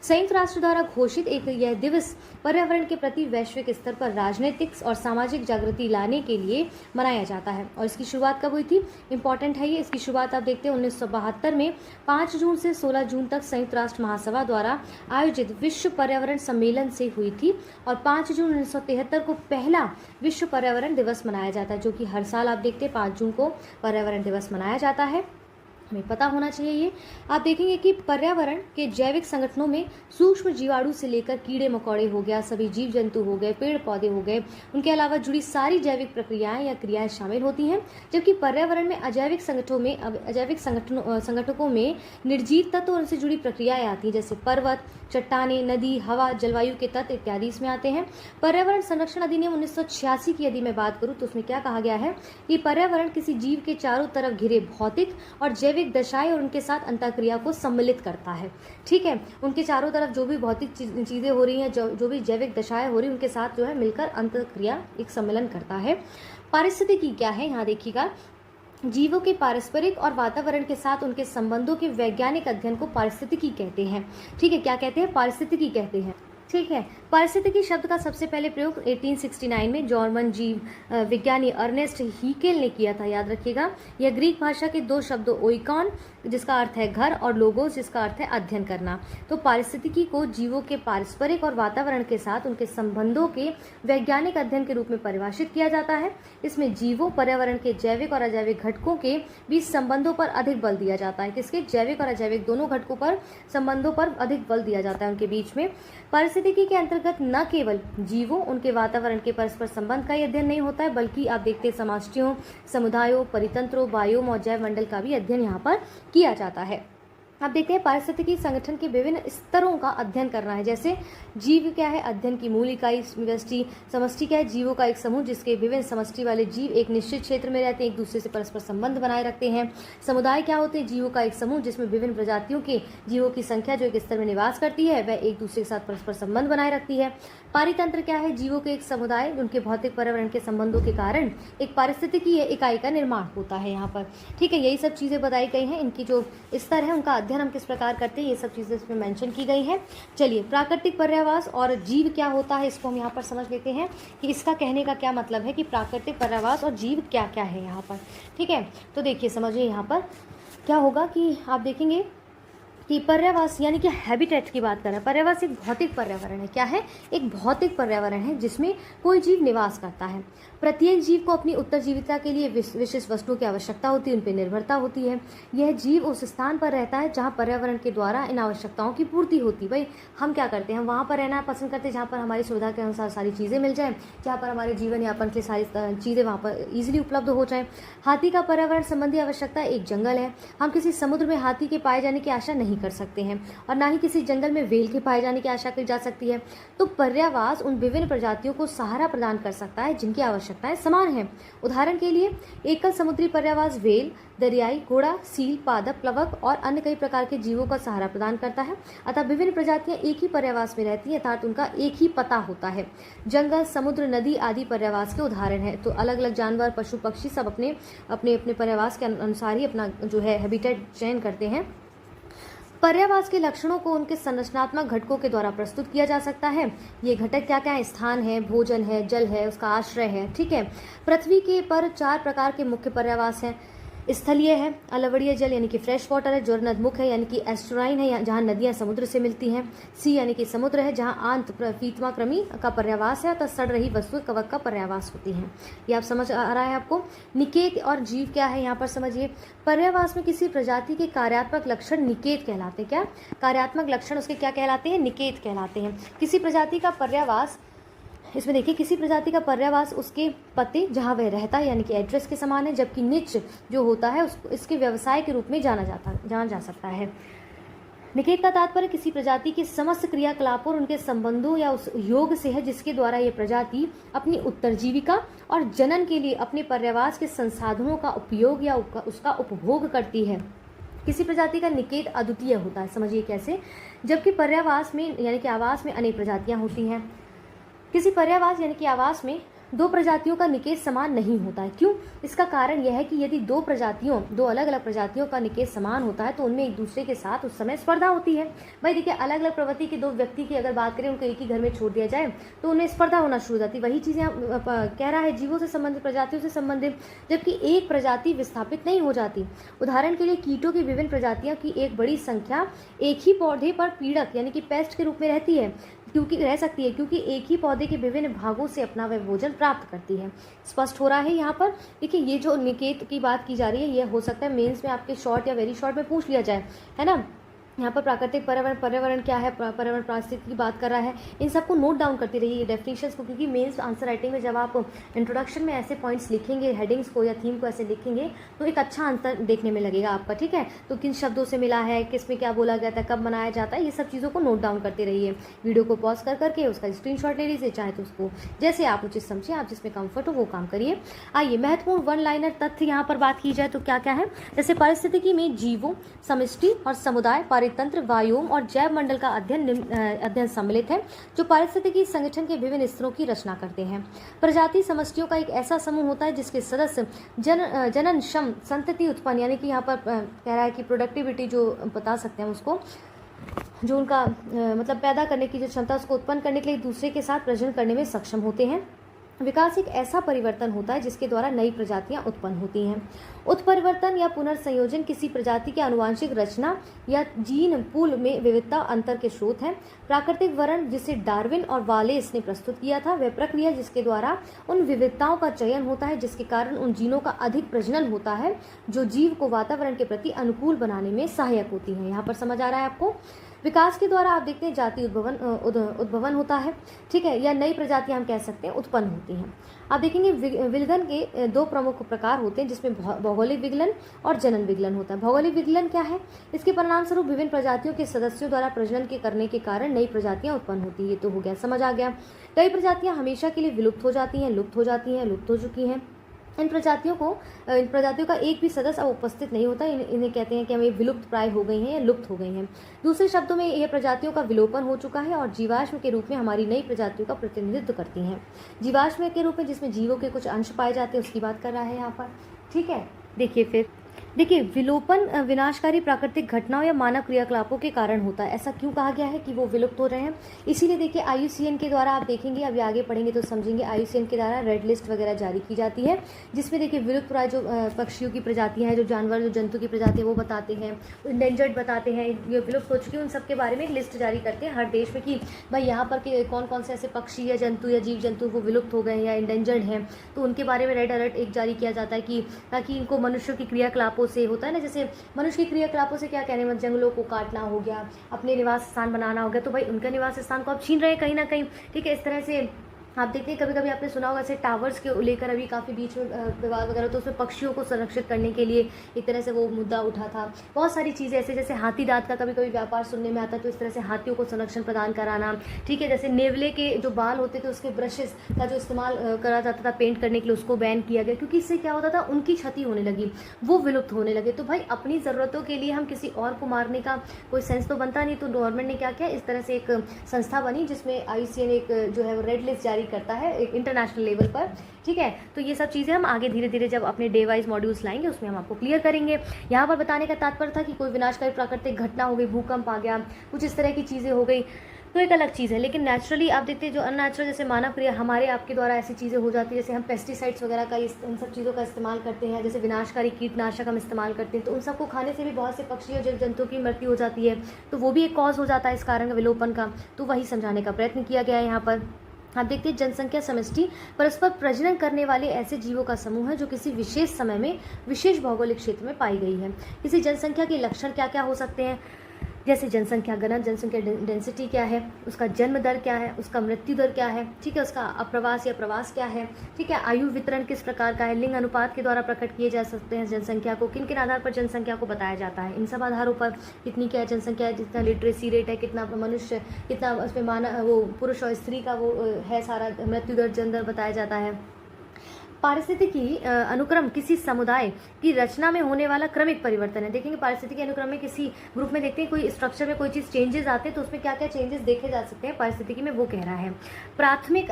संयुक्त राष्ट्र द्वारा घोषित यह दिवस पर्यावरण के प्रति वैश्विक स्तर पर राजनीतिक और सामाजिक जागृति लाने के लिए मनाया जाता है। और इसकी शुरुआत कब हुई थी? इंपॉर्टेंट है ये। इसकी शुरुआत आप देखते हैं 1972 में 5 जून से 16 जून तक संयुक्त राष्ट्र महासभा द्वारा आयोजित विश्व पर्यावरण सम्मेलन से हुई थी, और 5 जून 1973 को पहला विश्व पर्यावरण दिवस मनाया जाता है, जो कि हर साल आप देखते हैं 5 जून को पर्यावरण दिवस मनाया जाता है। हमें पता होना चाहिए ये। आप देखेंगे कि पर्यावरण के जैविक संगठनों में सूक्ष्म जीवाणु से लेकर कीड़े मकोड़े हो गया, सभी जीव जंतु हो गए, पेड़ पौधे हो गए, उनके अलावा जुड़ी सारी जैविक प्रक्रियाएं या क्रियाएं शामिल होती हैं। जबकि पर्यावरण में अजैविक संगठनों में निर्जीव तत्व और उनसे जुड़ी प्रक्रियाएं आती हैं, जैसे पर्वत, चट्टानें, नदी, हवा, जलवायु के तत्व इत्यादि इसमें आते हैं। पर्यावरण संरक्षण अधिनियम 1986 की यदि मैं बात करूं तो उसमें क्या कहा गया है कि पर्यावरण किसी जीव के चारों तरफ घिरे भौतिक और जैविक दशाएं और उनके साथ अंतःक्रिया को सम्मिलित करता है। ठीक है, उनके चारों तरफ जो भी भौतिक चीजें हो रही हैं, जो भी जैविक दशाएं हो रही हैं, उनके साथ जो है मिलकर अंतःक्रिया एक सम्मेलन करता है। पारिस्थितिकी क्या है? यहाँ देखिएगा, जीवों के पारस्परिक और वातावरण के साथ उनके संबंधों के वैज्ञानिक अध्ययन को पारिस्थितिकी कहते हैं। ठीक है, क्या कहते हैं? पारिस्थितिकी कहते हैं। ठीक है, पारिस्थितिकी शब्द का सबसे पहले प्रयोग 1869 में जर्मन जीव विज्ञानी अर्नेस्ट हीकेल ने किया था। याद रखिएगा, यह ग्रीक भाषा के 2 शब्दों ओइकॉन जिसका अर्थ है घर और लोगोस जिसका अर्थ है अध्ययन करना। तो पारिस्थितिकी को जीवों के पारस्परिक और वातावरण के साथ उनके संबंधों के वैज्ञानिक अध्ययन के रूप में परिभाषित किया जाता है। इसमें जीवों, पर्यावरण के जैविक और अजैविक घटकों के बीच संबंधों पर अधिक बल दिया जाता है। किसके? जैविक और अजैविक दोनों घटकों पर संबंधों पर अधिक बल दिया जाता है उनके बीच में। पारिस्थितिकी के अंतर्गत न केवल जीवों, उनके वातावरण के परस्पर संबंध का अध्ययन नहीं होता है, बल्कि आप देखते हैं समष्टियों, समुदायों, परितंत्रों, बायोम और जैव मंडल का भी अध्ययन यहाँ पर किया जाता है। आप देखते हैं पारिस्थितिकी संगठन के विभिन्न स्तरों का अध्ययन करना है। जैसे जीव क्या है? अध्ययन की मूल इकाई व्यष्टि। समष्टि क्या है? जीवों का एक समूह जिसके विभिन्न समष्टि वाले जीव एक निश्चित क्षेत्र में रहते हैं, एक दूसरे से परस्पर संबंध बनाए रखते हैं। समुदाय क्या होते हैं? जीवों का एक समूह जिसमें विभिन्न प्रजातियों के जीवों की संख्या जो एक स्तर में निवास करती है, वह एक दूसरे के साथ परस्पर संबंध बनाए रखती है। पारितंत्र क्या है? जीवों के एक समुदाय उनके भौतिक पर्यावरण के संबंधों के कारण एक पारिस्थितिकी इकाई का निर्माण होता है यहाँ पर। ठीक है, यही सब चीजें बताई गई हैं। इनकी जो स्तर है उनका अध्ययन हम किस प्रकार करते हैं, ये सब चीजें इसमें मेंशन की गई हैं। चलिए, प्राकृतिक पर्यावास और जीव क्या होता है इसको हम यहाँ पर समझ लेते हैं कि इसका कहने का क्या मतलब है कि प्राकृतिक पर्यावास और जीव क्या क्या है यहाँ पर। ठीक है, तो देखिए समझिए यहाँ पर क्या होगा कि आप देखेंगे कि पर्यावास यानी कि हैबिटेट की बात कर रहे हैं। पर्यावास एक भौतिक पर्यावरण है। क्या है? एक भौतिक पर्यावरण है जिसमें कोई जीव निवास करता है। प्रत्येक जीव को अपनी उत्तरजीविता के लिए विशिष्ट वस्तुओं की आवश्यकता होती है, उन पर निर्भरता होती है। यह जीव उस स्थान पर रहता है जहाँ पर्यावरण के द्वारा इन आवश्यकताओं की पूर्ति होती है। भाई हम क्या करते हैं? हम वहाँ पर रहना पसंद करते हैं जहाँ पर हमारी सुविधा के अनुसार सारी चीज़ें मिल जाएँ, जहाँ पर हमारे जीवन यापन के सारी चीज़ें वहाँ पर ईजिली उपलब्ध हो जाएँ। हाथी का पर्यावरण संबंधी आवश्यकता एक जंगल है। हम किसी समुद्र में हाथी के पाए जाने की आशा नहीं कर सकते हैं और ना ही किसी जंगल में व्हेल के पाए जाने की आशा की जा सकती है। तो पर्यावास उन विभिन्न प्रजातियों को सहारा प्रदान कर सकता है जिनकी आवश्यकताएं समान हैं। उदाहरण के लिए एकल समुद्री पर्यावास व्हेल, दरियाई घोड़ा, सील, पादप, प्लवक और अन्य कई प्रकार के जीवों का सहारा प्रदान करता है। अतः विभिन्न प्रजातियां एक ही पर्यावास में रहती हैं, अर्थात उनका एक ही पता होता है। जंगल, समुद्र, नदी आदि पर्यावास के उदाहरण है। तो अलग अलग जानवर, पशु, पक्षी सब अपने अपने अपने पर्यावास के अनुसार ही अपना जो है हैबिटेट चयन करते हैं। पर्यावास के लक्षणों को उनके संरचनात्मक घटकों के द्वारा प्रस्तुत किया जा सकता है। ये घटक क्या क्या है? स्थान है, भोजन है, जल है, उसका आश्रय है। ठीक है, पृथ्वी के पर 4 प्रकार के मुख्य पर्यावास हैं। स्थलीय है, अलवड़ीय जल यानी कि फ्रेश वाटर है, जो नदमुख है यानी कि एस्टुराइन है जहाँ नदियाँ समुद्र से मिलती हैं। सी यानी कि समुद्र है जहाँ आंत पीतमाक्रमी का पर्यावास है, तो सड़ रही वस्तु कवक का पर्यावास होती हैं। ये आप समझ आ रहा है आपको। निकेत और जीव क्या है यहाँ पर समझिए। पर्यावास में किसी प्रजाति के कार्यात्मक लक्षण निकेत कहलाते हैं। क्या कार्यात्मक लक्षण उसके क्या कहलाते हैं? निकेत कहलाते हैं। किसी प्रजाति का पर्यावास इसमें देखिए किसी प्रजाति का पर्यावास उसके पते जहाँ वह रहता है यानी कि एड्रेस के समान है, जबकि निच जो होता है उसको इसके व्यवसाय के रूप में जाना जा सकता है। निकेत का तात्पर्य किसी प्रजाति के समस्त क्रियाकलापों और उनके संबंधों या उस योग से है जिसके द्वारा यह प्रजाति अपनी उत्तरजीविका और जनन के लिए अपने पर्यावास के संसाधनों का उपयोग या उसका उपभोग करती है। किसी प्रजाति का निकेत अद्वितीय होता है, समझिए कैसे, जबकि पर्यावास में यानी कि आवास में अनेक प्रजातियां होती हैं। किसी पर्यावास यानी कि आवास में दो प्रजातियों का निकेत समान नहीं होता है। क्यों? इसका कारण यह है कि यदि दो अलग अलग प्रजातियों का निकेत समान होता है तो उनमें एक दूसरे के साथ उस समय स्पर्धा होती है। भाई देखिए, अलग अलग प्रवृत्ति के दो व्यक्ति की अगर बात करें, उनको एक ही घर में छोड़ दिया जाए तो उनमें स्पर्धा होना शुरू हो जाती है। वही चीज़ें कह रहा है जीवों से संबंधित, प्रजातियों से संबंधित, जबकि एक प्रजाति विस्थापित नहीं हो जाती। उदाहरण के लिए कीटों की विभिन्न प्रजातियों की एक बड़ी संख्या एक ही पौधे पर पीड़क यानी कि पेस्ट के रूप में रह सकती है क्योंकि एक ही पौधे के विभिन्न भागों से अपना वह भोजन प्राप्त करती है। स्पष्ट हो रहा है यहाँ पर? देखिए, ये जो निकेत की बात की जा रही है ये हो सकता है मेंस में आपके शॉर्ट या वेरी शॉर्ट में पूछ लिया जाए, है ना। यहाँ पर प्राकृतिक पर्यावरण क्या है, पर्यावरण पारिस्थितिकी की बात कर रहा है। इन सबको नोट डाउन करती रहिए डेफिनेशंस को, क्योंकि मेंस आंसर राइटिंग में जब आप इंट्रोडक्शन में ऐसे पॉइंट्स लिखेंगे, हेडिंग्स को या थीम को ऐसे लिखेंगे तो एक अच्छा आंसर देखने में लगेगा आपका, ठीक है। तो किन शब्दों से मिला है, किस में क्या बोला गया था, कब बनाया जाता है, ये सब चीज़ों को नोट डाउन करते रहिए। वीडियो को पॉज करके उसका स्क्रीनशॉट ले लीजिए, चाहे तो उसको जैसे आप उचित समझें, आप जिसमें कंफर्ट हो वो काम करिए। आइए महत्वपूर्ण वन लाइनर तथ्य यहाँ पर बात की जाए तो क्या क्या है। जैसे पारिस्थितिकी में जीवों, समष्टि और समुदाय, पारितंत्र, वायुओं और जैव मंडल का अध्ययन सम्मिलित है जो पारिस्थितिकी संगठन के विभिन्न स्तरों की रचना करते हैं। प्रजाति समष्टियों का एक ऐसा समूह होता है जिसके सदस्य जननक्षम संतति उत्पन्न यानी कि यहाँ पर कह रहा है कि प्रोडक्टिविटी जो बता सकते हैं उसको, जो उनका मतलब पैदा करने की जो क्षमता उसको उत्पन्न करने के लिए दूसरे के साथ प्रजनन करने में सक्षम होते हैं। विकास एक ऐसा परिवर्तन होता है जिसके द्वारा नई प्रजातियां उत्पन्न होती हैं। उत्परिवर्तन या पुनर्संयोजन किसी प्रजाति के आनुवांशिक रचना या जीन पूल में विविधता अंतर के स्रोत है। प्राकृतिक वर्ण जिसे डार्विन और वालेस ने प्रस्तुत किया था वह प्रक्रिया जिसके द्वारा उन विविधताओं का चयन होता है जिसके कारण उन जीनों का अधिक प्रजनन होता है जो जीव को वातावरण के प्रति अनुकूल बनाने में सहायक होती है। यहाँ पर समझ आ रहा है आपको? विकास के द्वारा आप देखते हैं जाति उद्भवन होता है, ठीक है, या नई प्रजातियां हम कह सकते हैं उत्पन्न होती हैं। आप देखेंगे विलगन के दो प्रमुख प्रकार होते हैं जिसमें भौगोलिक विगलन और जनन विगलन होता है। भौगोलिक विगलन क्या है? इसके परिणाम स्वरूप विभिन्न प्रजातियों के सदस्यों द्वारा प्रजनन के करने के कारण नई प्रजातियां उत्पन्न होती है। ये तो हो गया, समझ आ गया। कई प्रजातियां हमेशा के लिए विलुप्त हो जाती हैं, लुप्त हो चुकी हैं। इन प्रजातियों का एक भी सदस्य अब उपस्थित नहीं होता। इन्हें कहते हैं कि हम ये विलुप्त प्राय हो गई हैं या लुप्त हो गई हैं। दूसरे शब्दों में यह प्रजातियों का विलोपन हो चुका है और जीवाश्म के रूप में हमारी नई प्रजातियों का प्रतिनिधित्व करती हैं। जीवाश्म के रूप में जिसमें जीवों के कुछ अंश पाए जाते हैं उसकी बात कर रहा है यहाँ पर, ठीक है। देखिए विलोपन विनाशकारी प्राकृतिक घटनाओं या मानव क्रियाकलापों के कारण होता है। ऐसा क्यों कहा गया है कि वो विलुप्त हो रहे हैं? इसीलिए देखिए IUCN के द्वारा आप देखेंगे, अभी आगे पढ़ेंगे तो समझेंगे, IUCN के द्वारा रेड लिस्ट वगैरह जारी की जाती है जिसमें देखिए विलुप्त प्राय जो पक्षियों की प्रजातियां हैं, जो जानवर, जो जंतु की प्रजाति वो बताते हैं, इंडेंजर्ड बताते हैं, ये विलुप्त हो चुकी है, उन सब के बारे में एक लिस्ट जारी करते हैं हर देश में कि भाई यहाँ पर के कौन कौन से ऐसे पक्षी या जंतु या जीव जंतु वो विलुप्त हो गए हैं या इंडेंजर्ड हैं, तो उनके बारे में रेड अलर्ट एक जारी किया जाता है कि ताकि इनको मनुष्यों की क्रियाकलापों से होता है ना, जैसे मनुष्य की क्रियाकलापों से क्या कहने में जंगलों को काटना हो गया, अपने निवास स्थान बनाना हो गया, तो भाई उनका निवास स्थान को आप छीन रहे हैं कहीं ना कहीं, ठीक है। इस तरह से आप देखते हैं कभी कभी आपने सुना होगा ऐसे टावर्स के लेकर अभी काफ़ी बीच में विवाद वगैरह, तो उसमें पक्षियों को संरक्षित करने के लिए एक तरह से वो मुद्दा उठा था। बहुत सारी चीज़ें ऐसे, जैसे हाथी दांत का कभी कभी व्यापार सुनने में आता है, तो इस तरह से हाथियों को संरक्षण प्रदान कराना, ठीक है। जैसे नेवले के जो बाल होते थे उसके ब्रशेस का जो इस्तेमाल करा जाता था पेंट करने के लिए, उसको बैन किया गया क्योंकि इससे क्या होता था, उनकी क्षति होने लगी, वो विलुप्त होने लगे। तो भाई अपनी ज़रूरतों के लिए हम किसी और को मारने का कोई सेंस तो बनता नहीं। तो गवर्नमेंट ने क्या किया, इस तरह से एक संस्था बनी जिसमें IUCN एक जो है रेड लिस्ट जारी करता है एक इंटरनेशनल लेवल पर, ठीक है। तो ये सब चीज़ें हम आगे धीरे धीरे जब अपने डे वाइज मॉड्यूल्स लाएंगे उसमें हम आपको क्लियर करेंगे। यहाँ पर बताने का तात्पर्य था कि कोई विनाशकारी प्राकृतिक घटना हो गई, भूकंप आ गया, कुछ इस तरह की चीज़ें हो गई तो एक अलग चीज़ है। लेकिन नेचुरली आप देखते हैं जो अननेचुरल जैसे मानव क्रिया हमारे आपके द्वारा ऐसी चीज़ें हो जाती है, जैसे हम पेस्टिसाइड्स वगैरह का इन सब चीज़ों का इस्तेमाल करते हैं, जैसे विनाशकारी कीटनाशक हम इस्तेमाल करते हैं, तो उन सबको खाने से भी बहुत से पक्षी और जीव जंतुओं की मृत्यु हो जाती है, तो वो भी एक कॉज हो जाता है इस कारण विलोपन का। तो वही समझाने का प्रयत्न किया गया है यहाँ पर। आप देखते हैं जनसंख्या समष्टि परस्पर प्रजनन करने वाले ऐसे जीवों का समूह है जो किसी विशेष समय में विशेष भौगोलिक क्षेत्र में पाई गई है। किसी जनसंख्या के लक्षण क्या क्या हो सकते हैं? जैसे जनसंख्या घनत्व, जनसंख्या डेंसिटी क्या है, उसका जन्म दर क्या है, उसका मृत्यु दर क्या है, ठीक है, उसका अप्रवास या प्रवास क्या है, ठीक है, आयु वितरण किस प्रकार का है, लिंग अनुपात के द्वारा प्रकट किए जा सकते हैं जनसंख्या को, किन किन आधार पर जनसंख्या को बताया जाता है, इन सब आधारों पर कितनी क्या जनसंख्या है, जितना लिटरेसी रेट है, कितना मनुष्य, कितना उसमें मानव वो पुरुष और स्त्री का वो है, सारा मृत्यु दर जन्म दर बताया जाता है। पारिस्थितिकी अनुक्रम किसी समुदाय की रचना में होने वाला क्रमिक परिवर्तन है। देखेंगे पारिस्थितिकी अनुक्रम में किसी ग्रुप में देखते हैं कोई स्ट्रक्चर में कोई चीज़ चेंजेस आते हैं तो उसमें क्या क्या चेंजेस देखे जा सकते हैं, पारिस्थितिकी में वो कह रहा है। प्राथमिक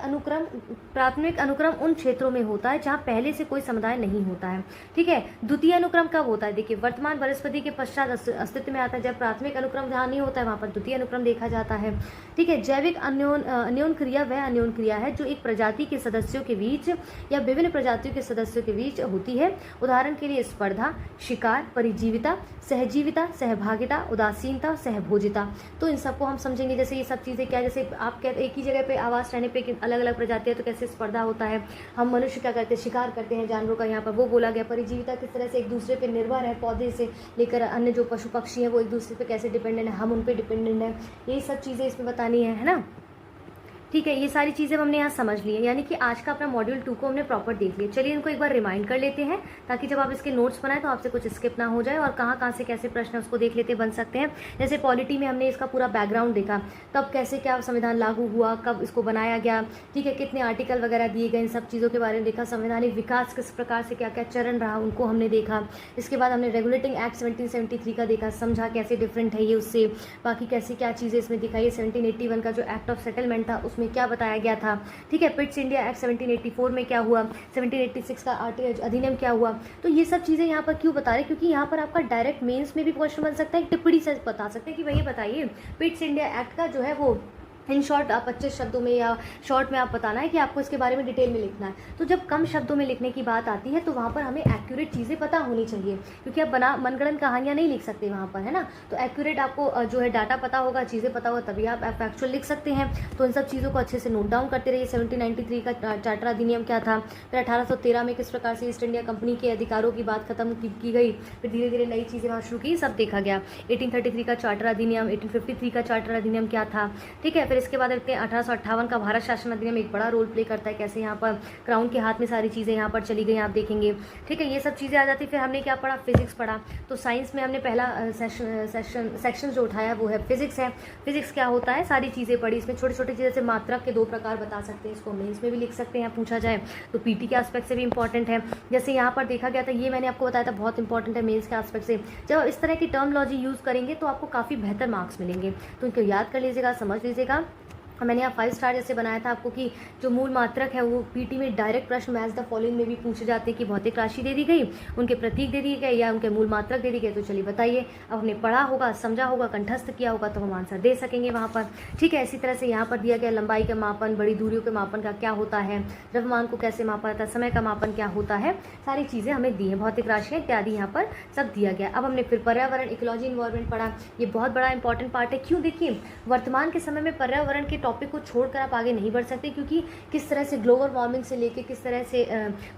अनुक्रम उन क्षेत्रों में होता है जहाँ पहले से कोई समुदाय नहीं होता है, ठीक है। द्वितीय अनुक्रम कब होता है, देखिए वर्तमान वनस्पति के पश्चात अस्तित्व में आता है। जब प्राथमिक अनुक्रम जहाँ नहीं होता है वहाँ पर द्वितीय अनुक्रम देखा जाता है, ठीक है। जैविक अन्योन क्रिया वह अन्योन क्रिया है जो एक प्रजाति के सदस्यों के बीच या विभिन्न प्रजातियों के सदस्यों के बीच होती है। उदाहरण के लिए स्पर्धा, शिकार, परिजीविता, सहजीविता, सहभागिता, उदासीनता, सहभोजिता। तो इन सबको हम समझेंगे। जैसे ये सब चीज़ें क्या, जैसे आप कहते एक ही जगह पे आवास रहने पे अलग अलग प्रजातियां, तो कैसे स्पर्धा होता है, हम मनुष्य क्या करते हैं, शिकार करते हैं जानवरों का, यहाँ पर वो बोला गया। परिजीविता किस तरह से एक दूसरे पे निर्भर है, पौधे से लेकर अन्य जो पशु पक्षी हैं वो एक दूसरे पे कैसे डिपेंडेंट है, हम उन पे डिपेंडेंट है, यही सब चीज़ें इसमें बतानी है ना, ठीक है। ये सारी चीज़ें हमने यहाँ समझ ली है, यानी कि आज का अपना मॉड्यूल 2 को हमने प्रॉपर देख लिया। चलिए इनको एक बार रिमाइंड कर लेते हैं ताकि जब आप इसके नोट्स बनाएं तो आपसे कुछ स्किप ना हो जाए, और कहाँ कहाँ से कैसे प्रश्न उसको देख लेते बन सकते हैं। जैसे पॉलिटी में हमने इसका पूरा बैकग्राउंड देखा, कब कैसे क्या संविधान लागू हुआ, कब इसको बनाया गया, ठीक है, कितने आर्टिकल वगैरह दिए गए, इन सब चीज़ों के बारे में देखा। संवैधानिक विकास किस प्रकार से क्या क्या चरण रहा उनको हमने देखा। इसके बाद हमने रेगुलेटिंग एक्ट 1773 का देखा, समझा कैसे डिफरेंट है ये उससे, बाकी कैसे क्या चीज़ें इसमें दिखाई। 1781 का जो एक्ट ऑफ सेटलमेंट था उसमें क्या बताया गया था, ठीक है। पिट्स इंडिया एक्ट 1784 में क्या हुआ, 1786 का अधिनियम क्या हुआ। तो ये सब चीज़ें यहाँ पर क्यों बता रहे, क्योंकि यहाँ पर आपका डायरेक्ट मेंस में भी क्वेश्चन बन सकता है, टिप्पणी से बता सकते हैं कि भैया बताइए पिट्स इंडिया एक्ट का जो है वो इन शॉर्ट आप 25 शब्दों में या शॉर्ट में आप बताना है कि आपको इसके बारे में डिटेल में लिखना है। तो जब कम शब्दों में लिखने की बात आती है तो वहाँ पर हमें एक्यूरेट चीज़ें पता होनी चाहिए, क्योंकि आप मनगढ़ंत कहानियाँ नहीं लिख सकते वहाँ पर, है ना। तो एक्यूरेट आपको जो है डाटा पता होगा, चीज़ें पता होगा, तभी आप फैक्चुअल लिख सकते हैं। तो इन सब चीज़ों को अच्छे से नोट डाउन करते रहिए। 1793 का चार्टर अधिनियम क्या था, फिर 1813 में किस प्रकार से ईस्ट इंडिया कंपनी के अधिकारों की बात खत्म की गई, फिर धीरे धीरे नई चीज़ें वहाँ शुरू की, सब देखा गया। 1833 का चार्टर अधिनियम, 1853 का चार्टर अधिनियम क्या था, ठीक है। फिर इसके बाद देखते हैं 1858 का भारत शासन अधिनियम एक बड़ा रोल प्ले करता है, कैसे यहाँ पर क्राउन के हाथ में सारी चीज़ें यहाँ पर चली गई, आप देखेंगे, ठीक है। ये सब चीज़ें आ जाती। फिर हमने क्या पढ़ा, फिजिक्स पढ़ा। तो साइंस में हमने पहला सेक्शन जो उठाया वो है फिजिक्स है। फिजिक्स क्या होता है, सारी चीज़ें पढ़ी। इसमें छोटे छोटे चीज़ें जैसे मात्रक के 2 प्रकार बता सकते हैं, इसको मेंस में भी लिख सकते हैं पूछा जाए तो, पीटी के एस्पेक्ट से भी इंपॉर्टेंट है। जैसे यहाँ पर देखा गया था, ये मैंने आपको बताया था बहुत इंपॉर्टेंट है मेंस के एस्पेक्ट से। जब इस तरह की टर्मोलॉजी यूज़ करेंगे तो आपको काफ़ी बेहतर मार्क्स मिलेंगे, तो इनको याद कर लीजिएगा, समझ लीजिएगा। मैंने यहाँ 5 स्टार जैसे बनाया था आपको कि जो मूल मात्रक है वो पीटी में डायरेक्ट प्रश्न मैच द फॉलोइंग में भी पूछे जाते हैं कि भौतिक राशि दे दी गई, उनके प्रतीक दे दिए गए या उनके मूल मात्रक दे दिए गए। तो चलिए बताइए, अब हमने पढ़ा होगा, समझा होगा, कंठस्थ किया होगा तो हम आंसर दे सकेंगे वहाँ पर, ठीक है। इसी तरह से यहाँ पर दिया गया लंबाई का मापन, बड़ी दूरियों के मापन का क्या होता है, द्रव्यमान को कैसे मापा जाता है, समय का मापन क्या होता है, सारी चीज़ें हमें दी हैं, भौतिक राशियाँ इत्यादि यहाँ पर सब दिया गया। अब हमने फिर पर्यावरण, इकोलॉजी, इन्वायरमेंट पढ़ा। ये बहुत बड़ा इंपॉर्टेंट पार्ट है। क्यों, देखिए वर्तमान के समय में पर्यावरण के टॉपिक को छोड़कर आप आगे नहीं बढ़ सकते, क्योंकि किस तरह से ग्लोबल वार्मिंग से लेके किस तरह से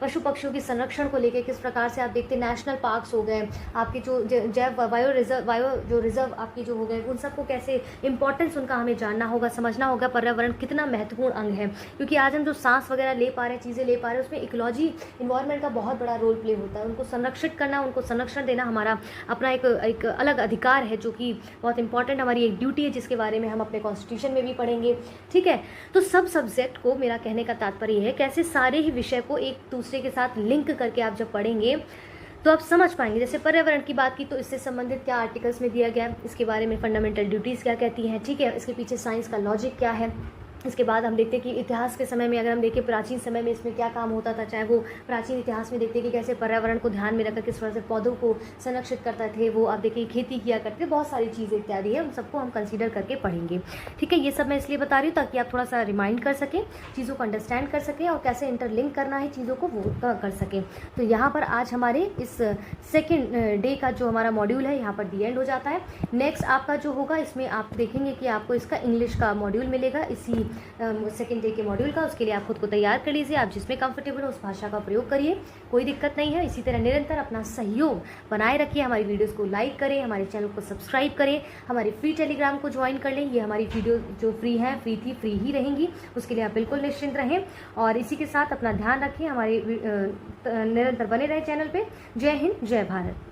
पशु पक्षियों के संरक्षण को लेके किस प्रकार से आप देखते हैं नेशनल पार्क्स हो गए, आपके जो जैव बायो रिजर्व आपकी जो हो गए, उन सबको कैसे इंपॉर्टेंस उनका हमें जानना होगा, समझना होगा पर्यावरण कितना महत्वपूर्ण अंग है। क्योंकि आज हम जो सांस वगैरह ले पा रहे हैं, चीज़ें ले पा रहे हैं, उसमें इकोलॉजी, इन्वायरमेंट का बहुत बड़ा रोल प्ले होता है। उनको संरक्षित करना, उनको संरक्षण देना हमारा अपना एक अलग अधिकार है, जो कि बहुत इंपॉर्टेंट हमारी एक ड्यूटी है, जिसके बारे में हम अपने कॉन्स्टिट्यूशन में भी पढ़ेंगे, ठीक है। तो सब सब्जेक्ट को, मेरा कहने का तात्पर्य है कैसे सारे ही विषय को एक दूसरे के साथ लिंक करके आप जब पढ़ेंगे तो आप समझ पाएंगे। जैसे पर्यावरण की बात की तो इससे संबंधित क्या आर्टिकल्स में दिया गया, इसके बारे में फंडामेंटल ड्यूटीज़ क्या कहती हैं, ठीक है, इसके पीछे साइंस का लॉजिक क्या है। इसके बाद हम देखते हैं कि इतिहास के समय में अगर हम देखें प्राचीन समय में इसमें क्या काम होता था, चाहे वो प्राचीन इतिहास में देखते हैं कि कैसे पर्यावरण को ध्यान में रखकर किस तरह से पौधों को संरक्षित करते थे, वो आप देखिए खेती किया करते थे, बहुत सारी चीज़ें इत्यादि है, उन सबको हम कंसीडर करके पढ़ेंगे, ठीक है। ये सब मैं इसलिए बता रही हूँ ताकि आप थोड़ा सा रिमाइंड कर सकें, चीज़ों को अंडरस्टैंड कर सकें और कैसे इंटरलिंक करना है चीज़ों को वो कर सकें। तो यहाँ पर आज हमारे इस सेकेंड डे का जो हमारा मॉड्यूल है यहाँ पर दी एंड हो जाता है। नेक्स्ट आपका जो होगा इसमें आप देखेंगे कि आपको इसका इंग्लिश का मॉड्यूल मिलेगा इसी सेकेंड डे के मॉड्यूल का, उसके लिए आप खुद को तैयार कर लीजिए। आप जिसमें कंफर्टेबल हो उस भाषा का प्रयोग करिए, कोई दिक्कत नहीं है। इसी तरह निरंतर अपना सहयोग बनाए रखिए। हमारी वीडियोज़ को लाइक करें, हमारे चैनल को सब्सक्राइब करें, हमारे फ्री टेलीग्राम को ज्वाइन कर लें। ये हमारी वीडियो जो फ्री है, फ्री ही रहेंगी, उसके लिए आप बिल्कुल निश्चिंत रहें। और इसी के साथ अपना ध्यान रखें, हमारे निरंतर बने रहें चैनल पे। जय हिंद, जय भारत।